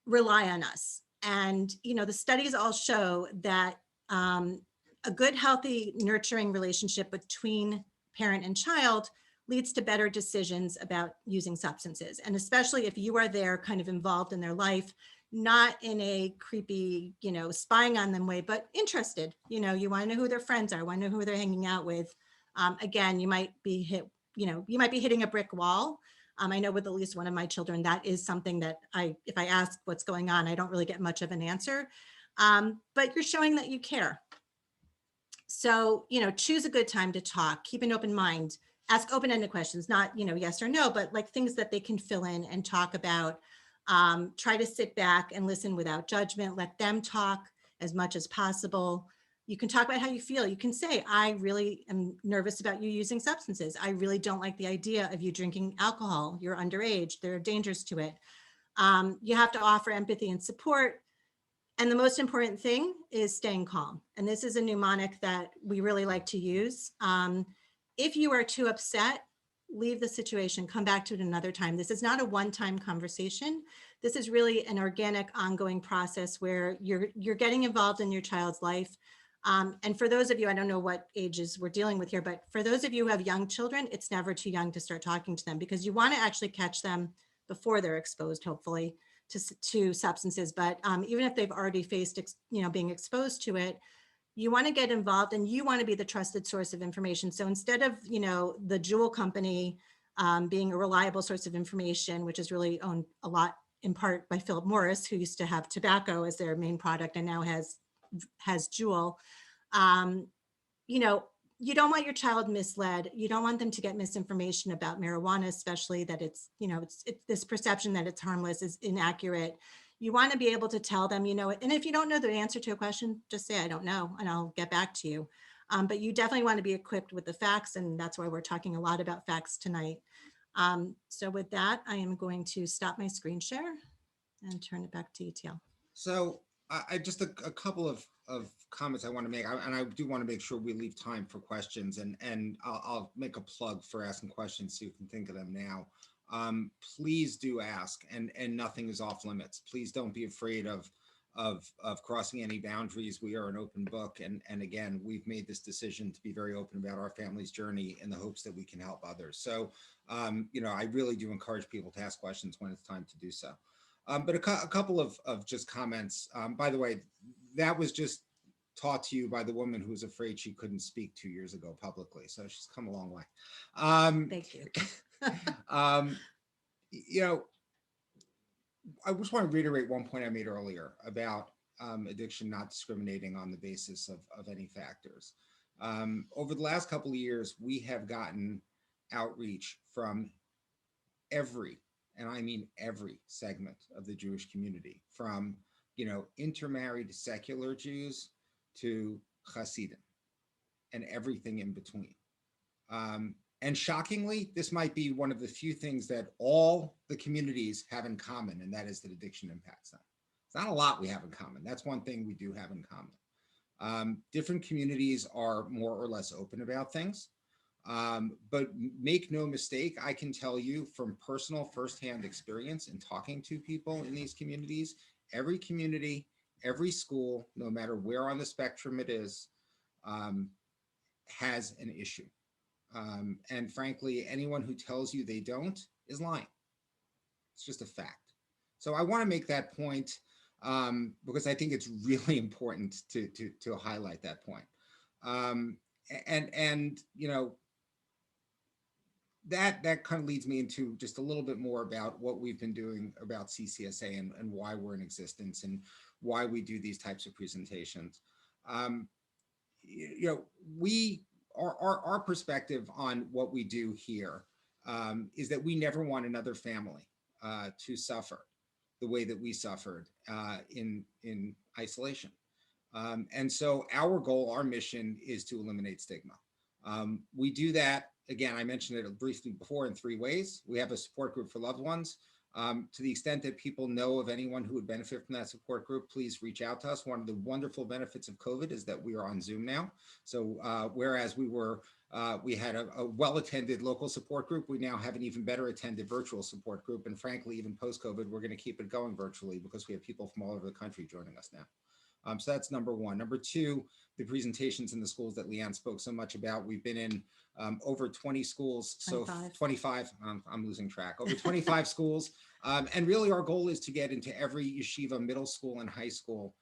rely on us. And, the studies all show that a good, healthy, nurturing relationship between parent and child leads to better decisions about using substances. And especially if you are there kind of involved in their life, not in a creepy, spying on them way, but interested. You want to know who their friends are, want to know who they're hanging out with. Again, you might be hitting a brick wall. I know with at least one of my children, that is something that if I ask what's going on, I don't really get much of an answer. But you're showing that you care. So, choose a good time to talk, keep an open mind, ask open-ended questions, not, yes or no, but like things that they can fill in and talk about. Try to sit back and listen without judgment, let them talk as much as possible. You can talk about how you feel. You can say, I really am nervous about you using substances. I really don't like the idea of you drinking alcohol. You're underage. There are dangers to it. You have to offer empathy and support. And the most important thing is staying calm. And this is a mnemonic that we really like to use. If you are too upset, leave the situation, come back to it another time. This is not a one-time conversation. This is really an organic, ongoing process where you're getting involved in your child's life. And for those of you, I don't know what ages we're dealing with here, but for those of you who have young children, it's never too young to start talking to them, because you want to actually catch them before they're exposed, hopefully, to substances. But even if they've already faced, being exposed to it, you want to get involved and you want to be the trusted source of information. So instead of, the Juul company being a reliable source of information, which is really owned a lot in part by Philip Morris, who used to have tobacco as their main product and now has has Jewel, um, you know, you don't want your child misled. You don't want them to get misinformation about marijuana, especially that it's, you know, it's this perception that it's harmless is inaccurate. You want to be able to tell them, you know, and if you don't know the answer to a question, just say, I don't know, and I'll get back to you. But you definitely want to be equipped with the facts, and that's why we're talking a lot about facts tonight. So with that, I am going to stop my screen share and turn it back to Etiel. So I just a couple of comments I want to make, and I do want to make sure we leave time for questions, and I'll make a plug for asking questions so you can think of them now. Please do ask, and nothing is off limits. Please don't be afraid of crossing any boundaries. We are an open book, and again, we've made this decision to be very open about our family's journey in the hopes that we can help others. So, you know, I really do encourage people to ask questions when it's time to do so. But a couple of just comments. By the way, that was just taught to you by the woman who was afraid she couldn't speak 2 years ago publicly. So she's come a long way. Thank you. You know, I just want to reiterate one point I made earlier about addiction not discriminating on the basis of any factors. Over the last couple of years, we have gotten outreach from every, and I mean every segment of the Jewish community, from, you know, intermarried secular Jews to Hasidim and everything in between. And shockingly, this might be one of the few things that all the communities have in common, and that is that addiction impacts them. It's not a lot we have in common. That's one thing we do have in common. Different communities are more or less open about things. But make no mistake, I can tell you from personal firsthand experience in talking to people in these communities, every community, every school, no matter where on the spectrum it is, has an issue. And frankly, anyone who tells you they don't is lying. It's just a fact. So I want to make that point because I think it's really important to highlight that point. And you know, that kind of leads me into just a little bit more about what we've been doing about CCSA and why we're in existence and why we do these types of presentations. You know, our perspective on what we do here is that we never want another family to suffer the way that we suffered in isolation. And so our goal, our mission is to eliminate stigma. We do that, again, I mentioned it briefly before, in 3 ways. We have a support group for loved ones. To the extent that people know of anyone who would benefit from that support group, please reach out to us. One of the wonderful benefits of COVID is that we are on Zoom now. So whereas we had a well-attended local support group, we now have an even better attended virtual support group. And frankly, even post-COVID, we're going to keep it going virtually because we have people from all over the country joining us now. So that's number one. Number two, the presentations in the schools that Lianne spoke so much about. We've been in over 20 schools. 25. So 25, I'm losing track, over 25 schools. And really our goal is to get into every yeshiva, middle school and high school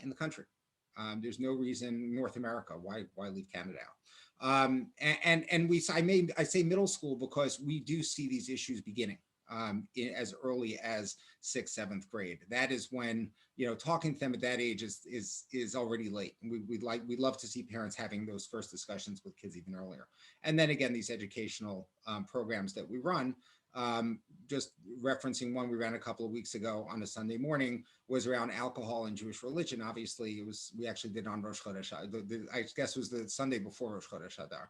in the country. There's no reason, North America, why leave Canada out? I say middle school because we do see these issues beginning as early as 6th, 7th grade. That is when, you know, talking to them at that age is already late. And we'd love to see parents having those first discussions with kids even earlier. And then again, these educational programs that we run, just referencing one we ran a couple of weeks ago on a Sunday morning, was around alcohol and Jewish religion. Obviously, we actually did on Rosh Chodesh. I guess it was the Sunday before Rosh Chodesh Adar.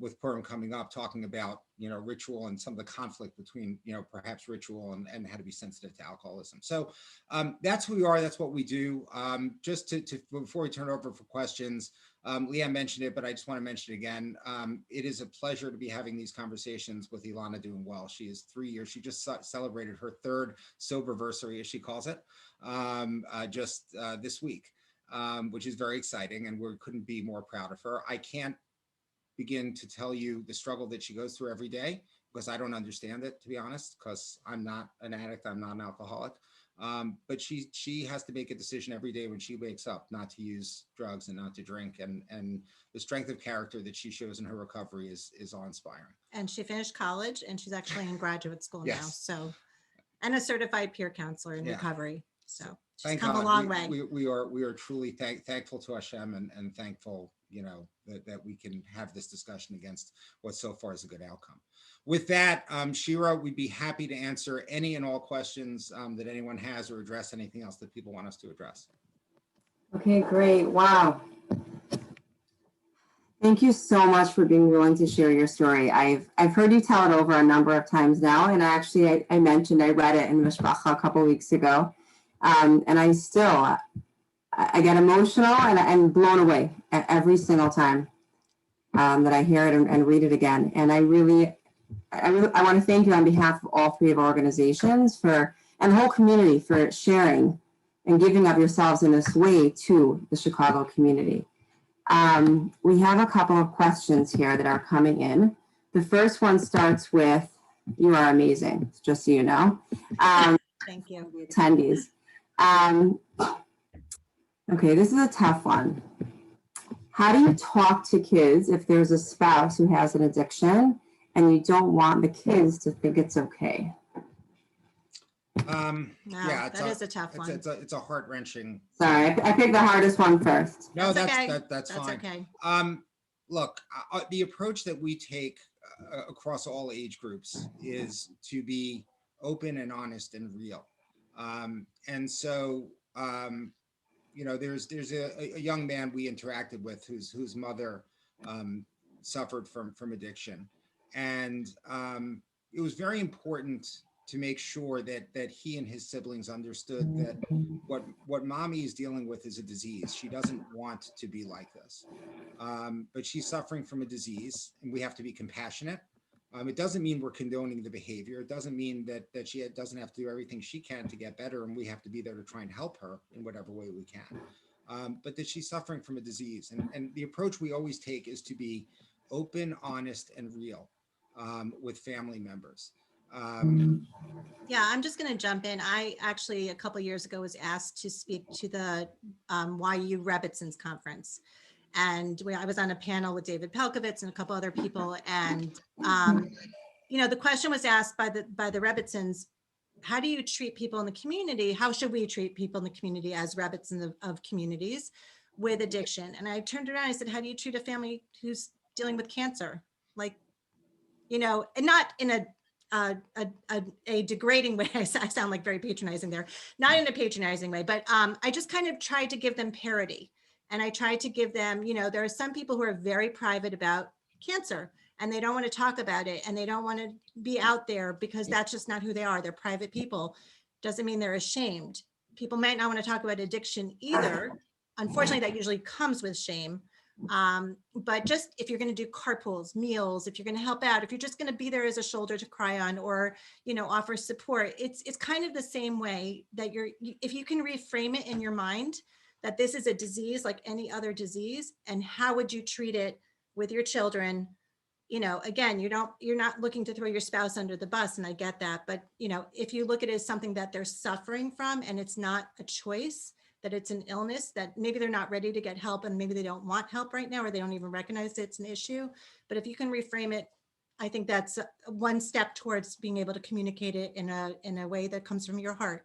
With Purim coming up, talking about, you know, ritual and some of the conflict between, you know, perhaps ritual and how to be sensitive to alcoholism. So that's who we are. That's what we do. Just to before we turn it over for questions, Lianne mentioned it, but I just want to mention it again. It is a pleasure to be having these conversations with Ilana doing well. She is 3 years. She just celebrated her 3rd soberversary, as she calls it, just this week, which is very exciting. And we couldn't be more proud of her. I can't begin to tell you the struggle that she goes through every day because I don't understand it, to be honest, because I'm not an addict, I'm not an alcoholic. But she has to make a decision every day when she wakes up not to use drugs and not to drink. And the strength of character that she shows in her recovery is awe-inspiring. And she finished college and she's actually in graduate school now. Yes. So, and a certified peer counselor in recovery. So she's Thank come a God. long way. We are truly thankful to Hashem and thankful, that we can have this discussion against what so far is a good outcome. With that, Shira, we'd be happy to answer any and all questions that anyone has, or address anything else that people want us to address. Okay, great. Wow. Thank you so much for being willing to share your story. I've heard you tell it over a number of times now, and actually I mentioned I read it in Mishpacha a couple weeks ago, and I get emotional and blown away every single time that I hear it and read it again. And I want to thank you on behalf of all three of our organizations and the whole community for sharing and giving of yourselves in this way to the Chicago community. We have a couple of questions here that are coming in. The first one starts with, "You are amazing," just so you know. Thank you. The attendees. Okay, this is a tough one. How do you talk to kids if there's a spouse who has an addiction and you don't want the kids to think it's okay? No, Yeah, that is a tough one. It's a heart-wrenching. Sorry, I picked the hardest one first. No, That's that's okay. that's fine. Okay. Look, the approach that we take across all age groups is to be open and honest and real. And so, there's a young man we interacted with whose mother suffered from addiction, and it was very important to make sure that he and his siblings understood that what mommy is dealing with is a disease. She doesn't want to be like this, but she's suffering from a disease, and we have to be compassionate. It doesn't mean we're condoning the behavior. It doesn't mean that she doesn't have to do everything she can to get better, and we have to be there to try and help her in whatever way we can. But that she's suffering from a disease. And the approach we always take is to be open, honest, and real with family members. Yeah, I'm just going to jump in. I actually, a couple years ago, was asked to speak to the YU Rebbitzins conference. And I was on a panel with David Pelkovitz and a couple other people. And, the question was asked by the Rebbitzins, how do you treat people in the community? How should we treat people in the community as Rebbitzins of communities with addiction? And I turned around and I said, how do you treat a family who's dealing with cancer? Like, and not in a degrading way. I sound like very patronizing there, not in a patronizing way, but I just kind of tried to give them parity. And I tried to give them, there are some people who are very private about cancer and they don't want to talk about it and they don't want to be out there because that's just not who they are. They're private people. Doesn't mean they're ashamed. People might not want to talk about addiction either. Unfortunately, that usually comes with shame. But just if you're going to do carpools, meals, if you're going to help out, if you're just going to be there as a shoulder to cry on or, offer support, it's kind of the same way that if you can reframe it in your mind, that this is a disease like any other disease, and how would you treat it with your children? Again, you're not looking to throw your spouse under the bus, and I get that, but if you look at it as something that they're suffering from and it's not a choice, that it's an illness, that maybe they're not ready to get help and maybe they don't want help right now, or they don't even recognize it's an issue. But if you can reframe it, I think that's one step towards being able to communicate it in a way that comes from your heart.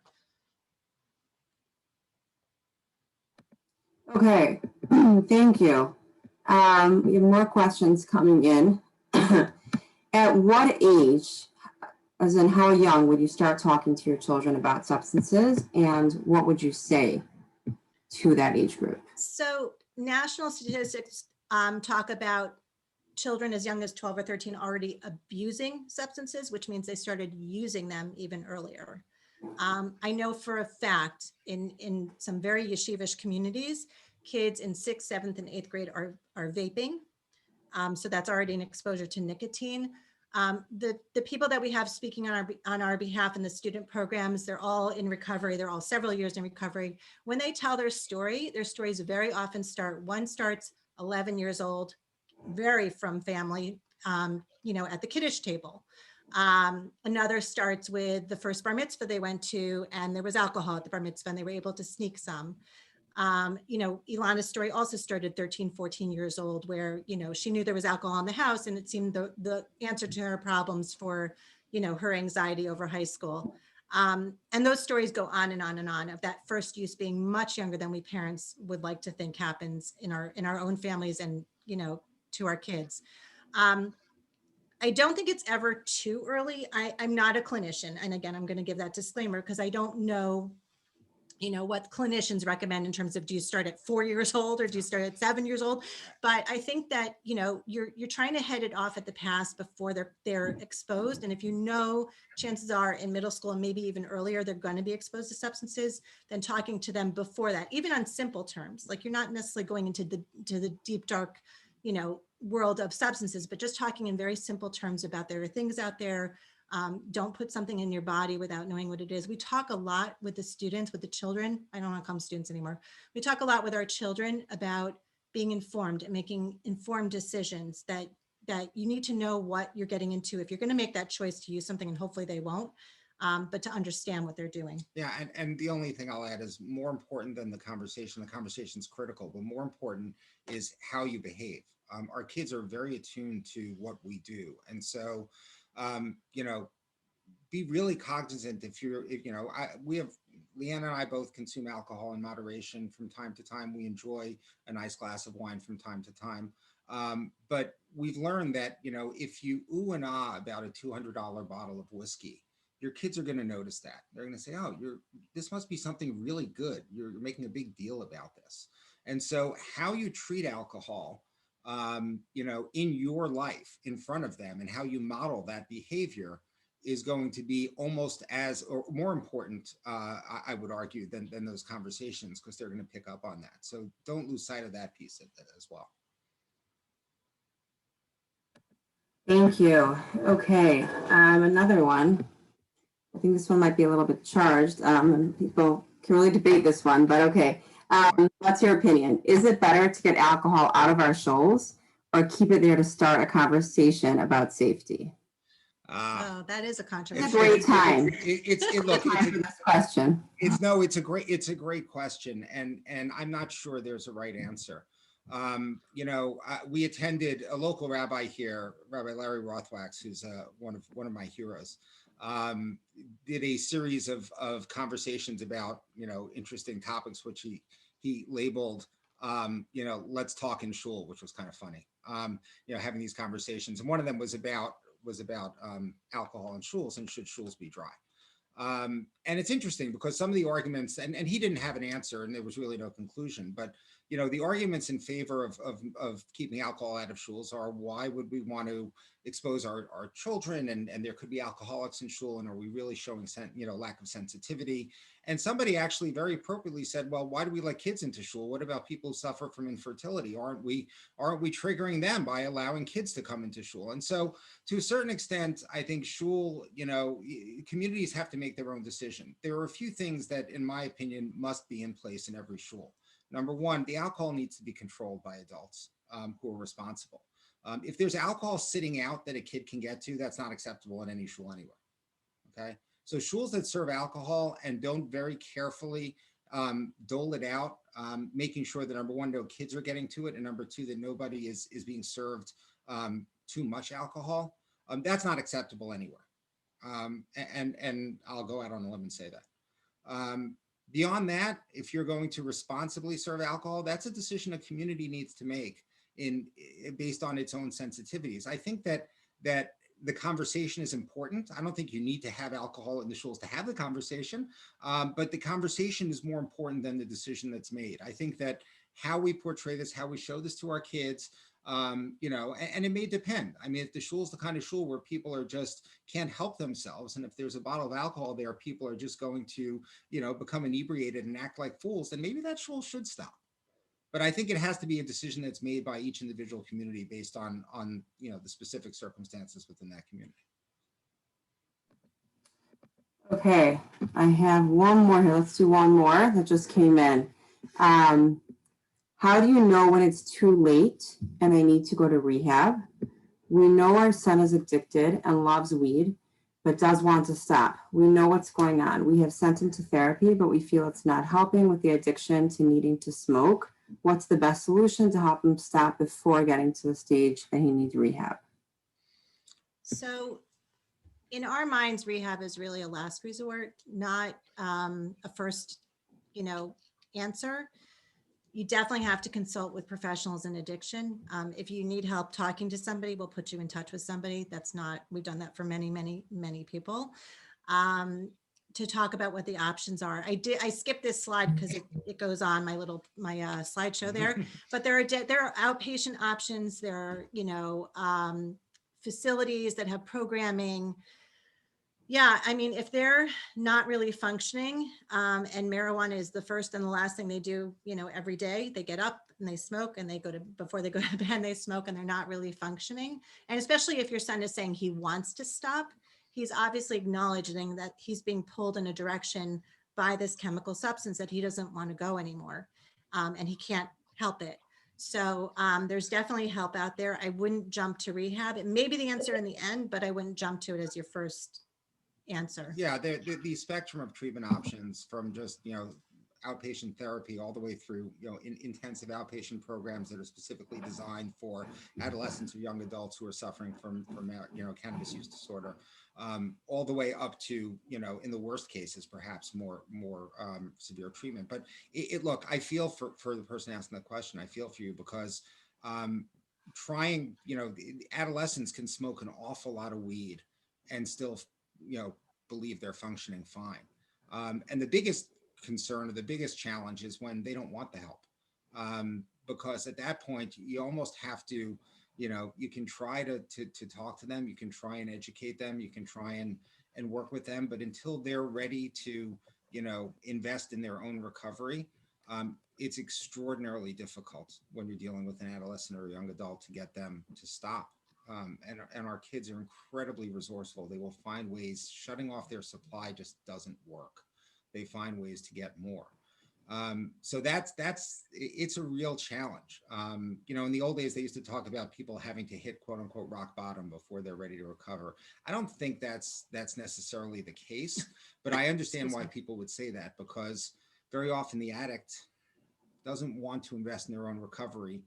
Okay, thank you. We have more questions coming in. At what age, as in how young, would you start talking to your children about substances, and what would you say to that age group? So national statistics talk about children as young as 12 or 13 already abusing substances, which means they started using them even earlier. I know for a fact in some very yeshivish communities, kids in 6th, 7th, and 8th grade are vaping. So that's already an exposure to nicotine. The people that we have speaking on our behalf in the student programs, they're all in recovery. They're all several years in recovery. When they tell their stories very often starts 11 years old, vary from family, at the kiddush table. Another starts with the first bar mitzvah they went to, and there was alcohol at the bar mitzvah, and they were able to sneak some. Ilana's story also started 13, 14 years old, where, she knew there was alcohol in the house, and it seemed the answer to her problems for, her anxiety over high school. And those stories go on and on and on of that first use being much younger than we parents would like to think happens in our own families and, you know, to our kids. I don't think it's ever too early. I'm not a clinician. And again, I'm going to give that disclaimer because I don't know, you know, what clinicians recommend in terms of, do you start at 4 years old or do you start at 7 years old? But I think that, you know, you're trying to head it off at the pass before they're exposed. And if you know, chances are in middle school and maybe even earlier, they're going to be exposed to substances, then talking to them before that, even on simple terms, like you're not necessarily going into the deep, dark, you know, world of substances, but just talking in very simple terms about there are things out there. Don't put something in your body without knowing what it is. We talk a lot with the students, with the children. I don't want to call them students anymore. We talk a lot with our children about being informed and making informed decisions, that you need to know what you're getting into if you're going to make that choice to use something, and hopefully they won't, but to understand what they're doing. Yeah, and the only thing I'll add is, more important than the conversation's critical, but more important is how you behave. Our kids are very attuned to what we do. And so, you know, be really cognizant if you know, Lianne and I both consume alcohol in moderation from time to time. We enjoy a nice glass of wine from time to time. But we've learned that, you know, if you ooh and ah about a $200 bottle of whiskey, your kids are going to notice that. They're going to say, oh, this must be something really good. You're making a big deal about this. And so how you treat alcohol, you know, in your life in front of them, and how you model that behavior is going to be almost as, or more important, I would argue, than those conversations, because they're going to pick up on that. So don't lose sight of that piece of it as well. Thank you. Okay, another one. I think this one might be a little bit charged. And people can really debate this one, but okay. What's your opinion? Is it better to get alcohol out of our shoals or keep it there to start a conversation about safety? Oh, that is a It's a controversial. great time. Look, This question. it's a great question, and I'm not sure there's a right answer. You know, we attended a local rabbi here, Rabbi Larry Rothwax, who's one of my heroes. Did a series of conversations about, you know, interesting topics, which he labeled, you know, let's talk in shul, which was kind of funny. You know, having these conversations, and one of them was about alcohol in shuls, and should shuls be dry. And it's interesting because some of the arguments, and he didn't have an answer, and there was really no conclusion, but, you know, the arguments in favor of keeping alcohol out of shuls are, why would we want to expose our children, and there could be alcoholics in shul, and are we really showing lack of sensitivity? And somebody actually very appropriately said, well, why do we let kids into shul? What about people who suffer from infertility? Aren't we triggering them by allowing kids to come into shul? And so, to a certain extent, I think shul, you know, communities have to make their own decision. There are a few things that, in my opinion, must be in place in every shul. Number one, the alcohol needs to be controlled by adults who are responsible. If there's alcohol sitting out that a kid can get to, that's not acceptable in any shul anywhere. Okay, so shuls that serve alcohol and don't very carefully dole it out, making sure that, number one, no kids are getting to it, and number two, that nobody is being served too much alcohol, that's not acceptable anywhere. And I'll go out on a limb and say that. Beyond that, if you're going to responsibly serve alcohol, that's a decision a community needs to make based on its own sensitivities. I think that the conversation is important. I don't think you need to have alcohol in the shuls to have the conversation, but the conversation is more important than the decision that's made. I think that how we portray this, how we show this to our kids, you know, and it may depend. I mean, if the shul's the kind of shul where people are just can't help themselves, and if there's a bottle of alcohol there, people are just going to, you know, become inebriated and act like fools, then maybe that shul should stop. But I think it has to be a decision that's made by each individual community based on you know, the specific circumstances within that community. Okay, I have one more here. Let's do one more that just came in. How do you know when it's too late and I need to go to rehab? We know our son is addicted and loves weed, but does want to stop. We know what's going on. We have sent him to therapy, but we feel it's not helping with the addiction to needing to smoke. What's the best solution to help him stop before getting to the stage that he needs rehab? So In our minds, rehab is really a last resort, not a first, answer. You definitely have to consult with professionals in addiction. If you need help talking to somebody, we'll put you in touch with somebody. We've done that for many, many, many people. To talk about what the options are. I skipped this slide because it goes on my slideshow there, but there are outpatient options. There are, facilities that have programming. Yeah, I mean, if they're not really functioning, and marijuana is the first and the last thing they do, every day, they get up and they smoke and before they go to bed, they smoke and they're not really functioning. And especially if your son is saying he wants to stop, he's obviously acknowledging that he's being pulled in a direction by this chemical substance that he doesn't want to go anymore. And he can't help it. So there's definitely help out there. I wouldn't jump to rehab. It may be the answer in the end, but I wouldn't jump to it as your first answer. Yeah, the spectrum of treatment options from just, outpatient therapy all the way through, intensive outpatient programs that are specifically designed for adolescents or young adults who are suffering from cannabis use disorder, all the way up to, in the worst cases, perhaps more severe treatment. But look, I feel for the person asking the question, I feel for you because adolescents can smoke an awful lot of weed and still, believe they're functioning fine. And the biggest concern or the biggest challenge is when they don't want the help. Because at that point, you almost have to, you can try to talk to them, you can try and educate them, you can try and work with them, but until they're ready to, invest in their own recovery, it's extraordinarily difficult when you're dealing with an adolescent or a young adult to get them to stop. And our kids are incredibly resourceful. They will find ways. Shutting off their supply just doesn't work. They find ways to get more. So it's a real challenge. In the old days, they used to talk about people having to hit quote unquote rock bottom before they're ready to recover. I don't think that's necessarily the case, but I understand why people would say that, because very often the addict doesn't want to invest in their own recovery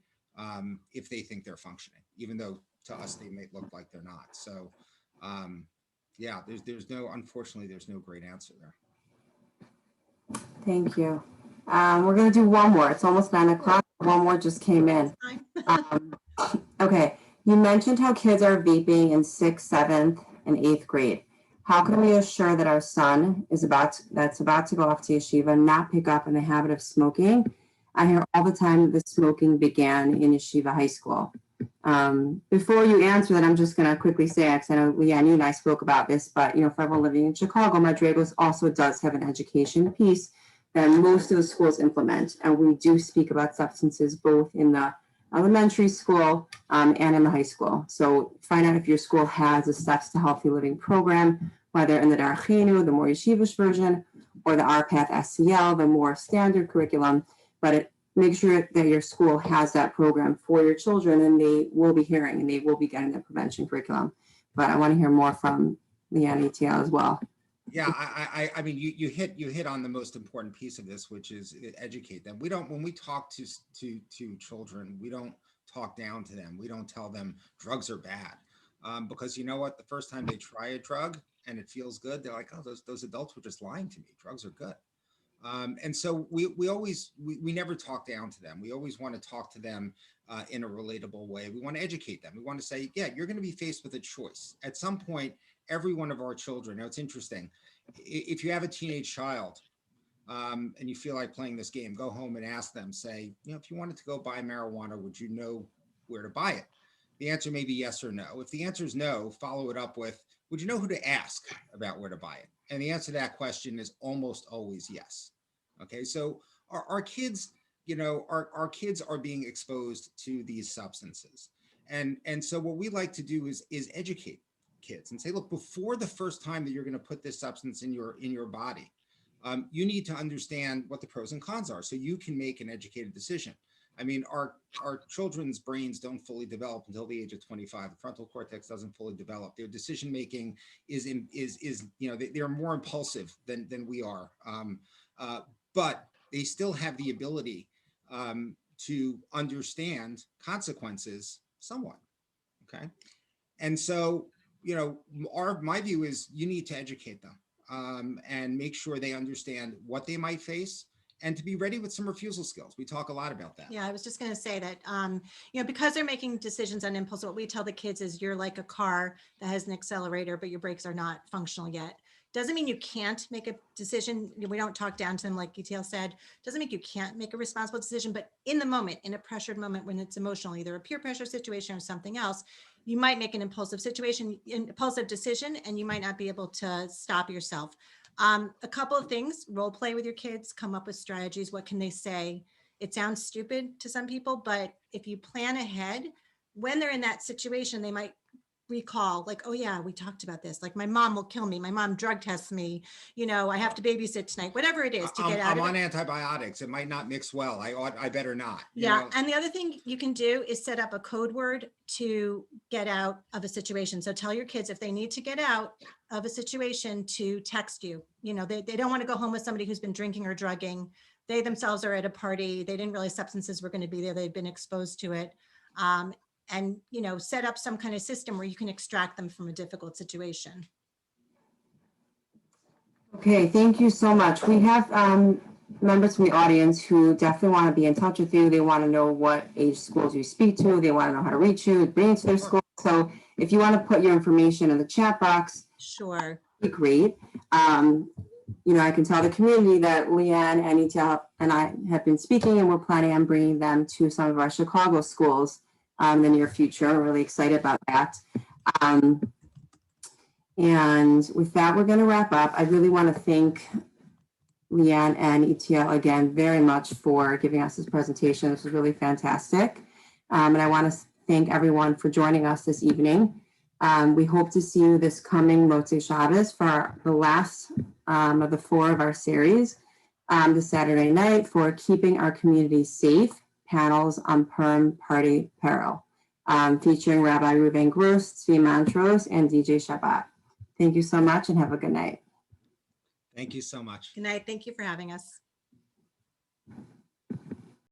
if they think they're functioning, even though to us they may look like they're not. So yeah, unfortunately there's no great answer there. Thank you. We're going to do one more. It's almost 9:00. One more just came in. Okay. You mentioned how kids are vaping in 6th, 7th, and 8th grade. How can we assure that our son that's about to go off to yeshiva not pick up in the habit of smoking? I hear all the time that the smoking began in yeshiva high school. Before you answer that, I'm just going to quickly say, because I know Lianne, you and I spoke about this, but for everyone living in Chicago, Madrigos also does have an education piece that most of the schools implement, and we do speak about substances both in the elementary school and in the high school. So find out if your school has a Steps to Healthy Living program, whether in the Darachenu, the more yeshivish version, or the RPath SCL, the more standard curriculum. But make sure that your school has that program for your children, and they will be hearing and they will be getting the prevention curriculum. But I want to hear more from Lianne, Etiel as well. Yeah, I mean, you hit on the most important piece of this, which is educate them. When we talk to children, we don't talk down to them. We don't tell them drugs are bad, because you know what? The first time they try a drug and it feels good, they're like, oh, those adults were just lying to me. Drugs are good. And so we never talk down to them. We always want to talk to them in a relatable way. We want to educate them. We want to say, yeah, you're going to be faced with a choice. At some point, every one of our children, now it's interesting, if you have a teenage child and you feel like playing this game, go home and ask them, say, if you wanted to go buy marijuana, would you know where to buy it? The answer may be yes or no. If the answer is no, follow it up with, would you know who to ask about where to buy it? And the answer to that question is almost always yes. Okay, so our kids, our kids are being exposed to these substances. And so what we like to do is educate kids and say, look, before the first time that you're going to put this substance in your body, you need to understand what the pros and cons are so you can make an educated decision. I mean, our children's brains don't fully develop until the age of 25. The frontal cortex doesn't fully develop. Their decision making is they're more impulsive than we are, but they still have the ability to understand consequences somewhat. Okay, and so you know, my view is you need to educate them and make sure they understand what they might face and to be ready with some refusal skills. We talk a lot about that. Yeah, I was just going to say that, you know, because they're making decisions on impulse, what we tell the kids is you're like a car that has an accelerator, but your brakes are not functional yet. Doesn't mean you can't make a decision. We don't talk down to them, like Etiel said. Doesn't mean you can't make a responsible decision, but in the moment, in a pressured moment when it's emotional, either a peer pressure situation or something else, you might make an impulsive decision, and you might not be able to stop yourself. A couple of things: role play with your kids, come up with strategies. What can they say? It sounds stupid to some people, but if you plan ahead, when they're in that situation, they might recall, like, oh yeah, we talked about this. Like, my mom will kill me. My mom drug tests me. You know, I have to babysit tonight, whatever it is to get out I'm of on it. antibiotics. It might not mix well. I better not. Yeah. And the other thing you can do is set up a code word to get out of a situation. So tell your kids, if they need to get out of a situation, to text you. You know, they don't want to go home with somebody who's been drinking or drugging. They themselves are at a party. They didn't realize substances were going to be there. They've been exposed to it. And, you know, set up some kind of system where you can extract them from a difficult situation. Okay, thank you so much. We have members from the audience who definitely want to be in touch with you. They want to know what age schools you speak to. They want to know how to reach you, bring you to their school. So if you want to put your information in the chat box, sure, be great. You know, I can tell the community that Lianne and Etiel and I have been speaking, and we're planning on bringing them to some of our Chicago schools in the near future. We're really excited about that. And with that, we're going to wrap up. I really want to thank Lianne and Etiel again very much for giving us this presentation. This was really fantastic. And I want to thank everyone for joining us this evening. We hope to see you this coming Motzei Shabbos for the last of the 4 of our series this Saturday night for Keeping Our Community Safe, panels on Purim Party Peril, featuring Rabbi Reuven Gross, Tzvi Mantros, and DJ Shabbat. Thank you so much and have a good night. Thank you so much. good night. Thank you for having us.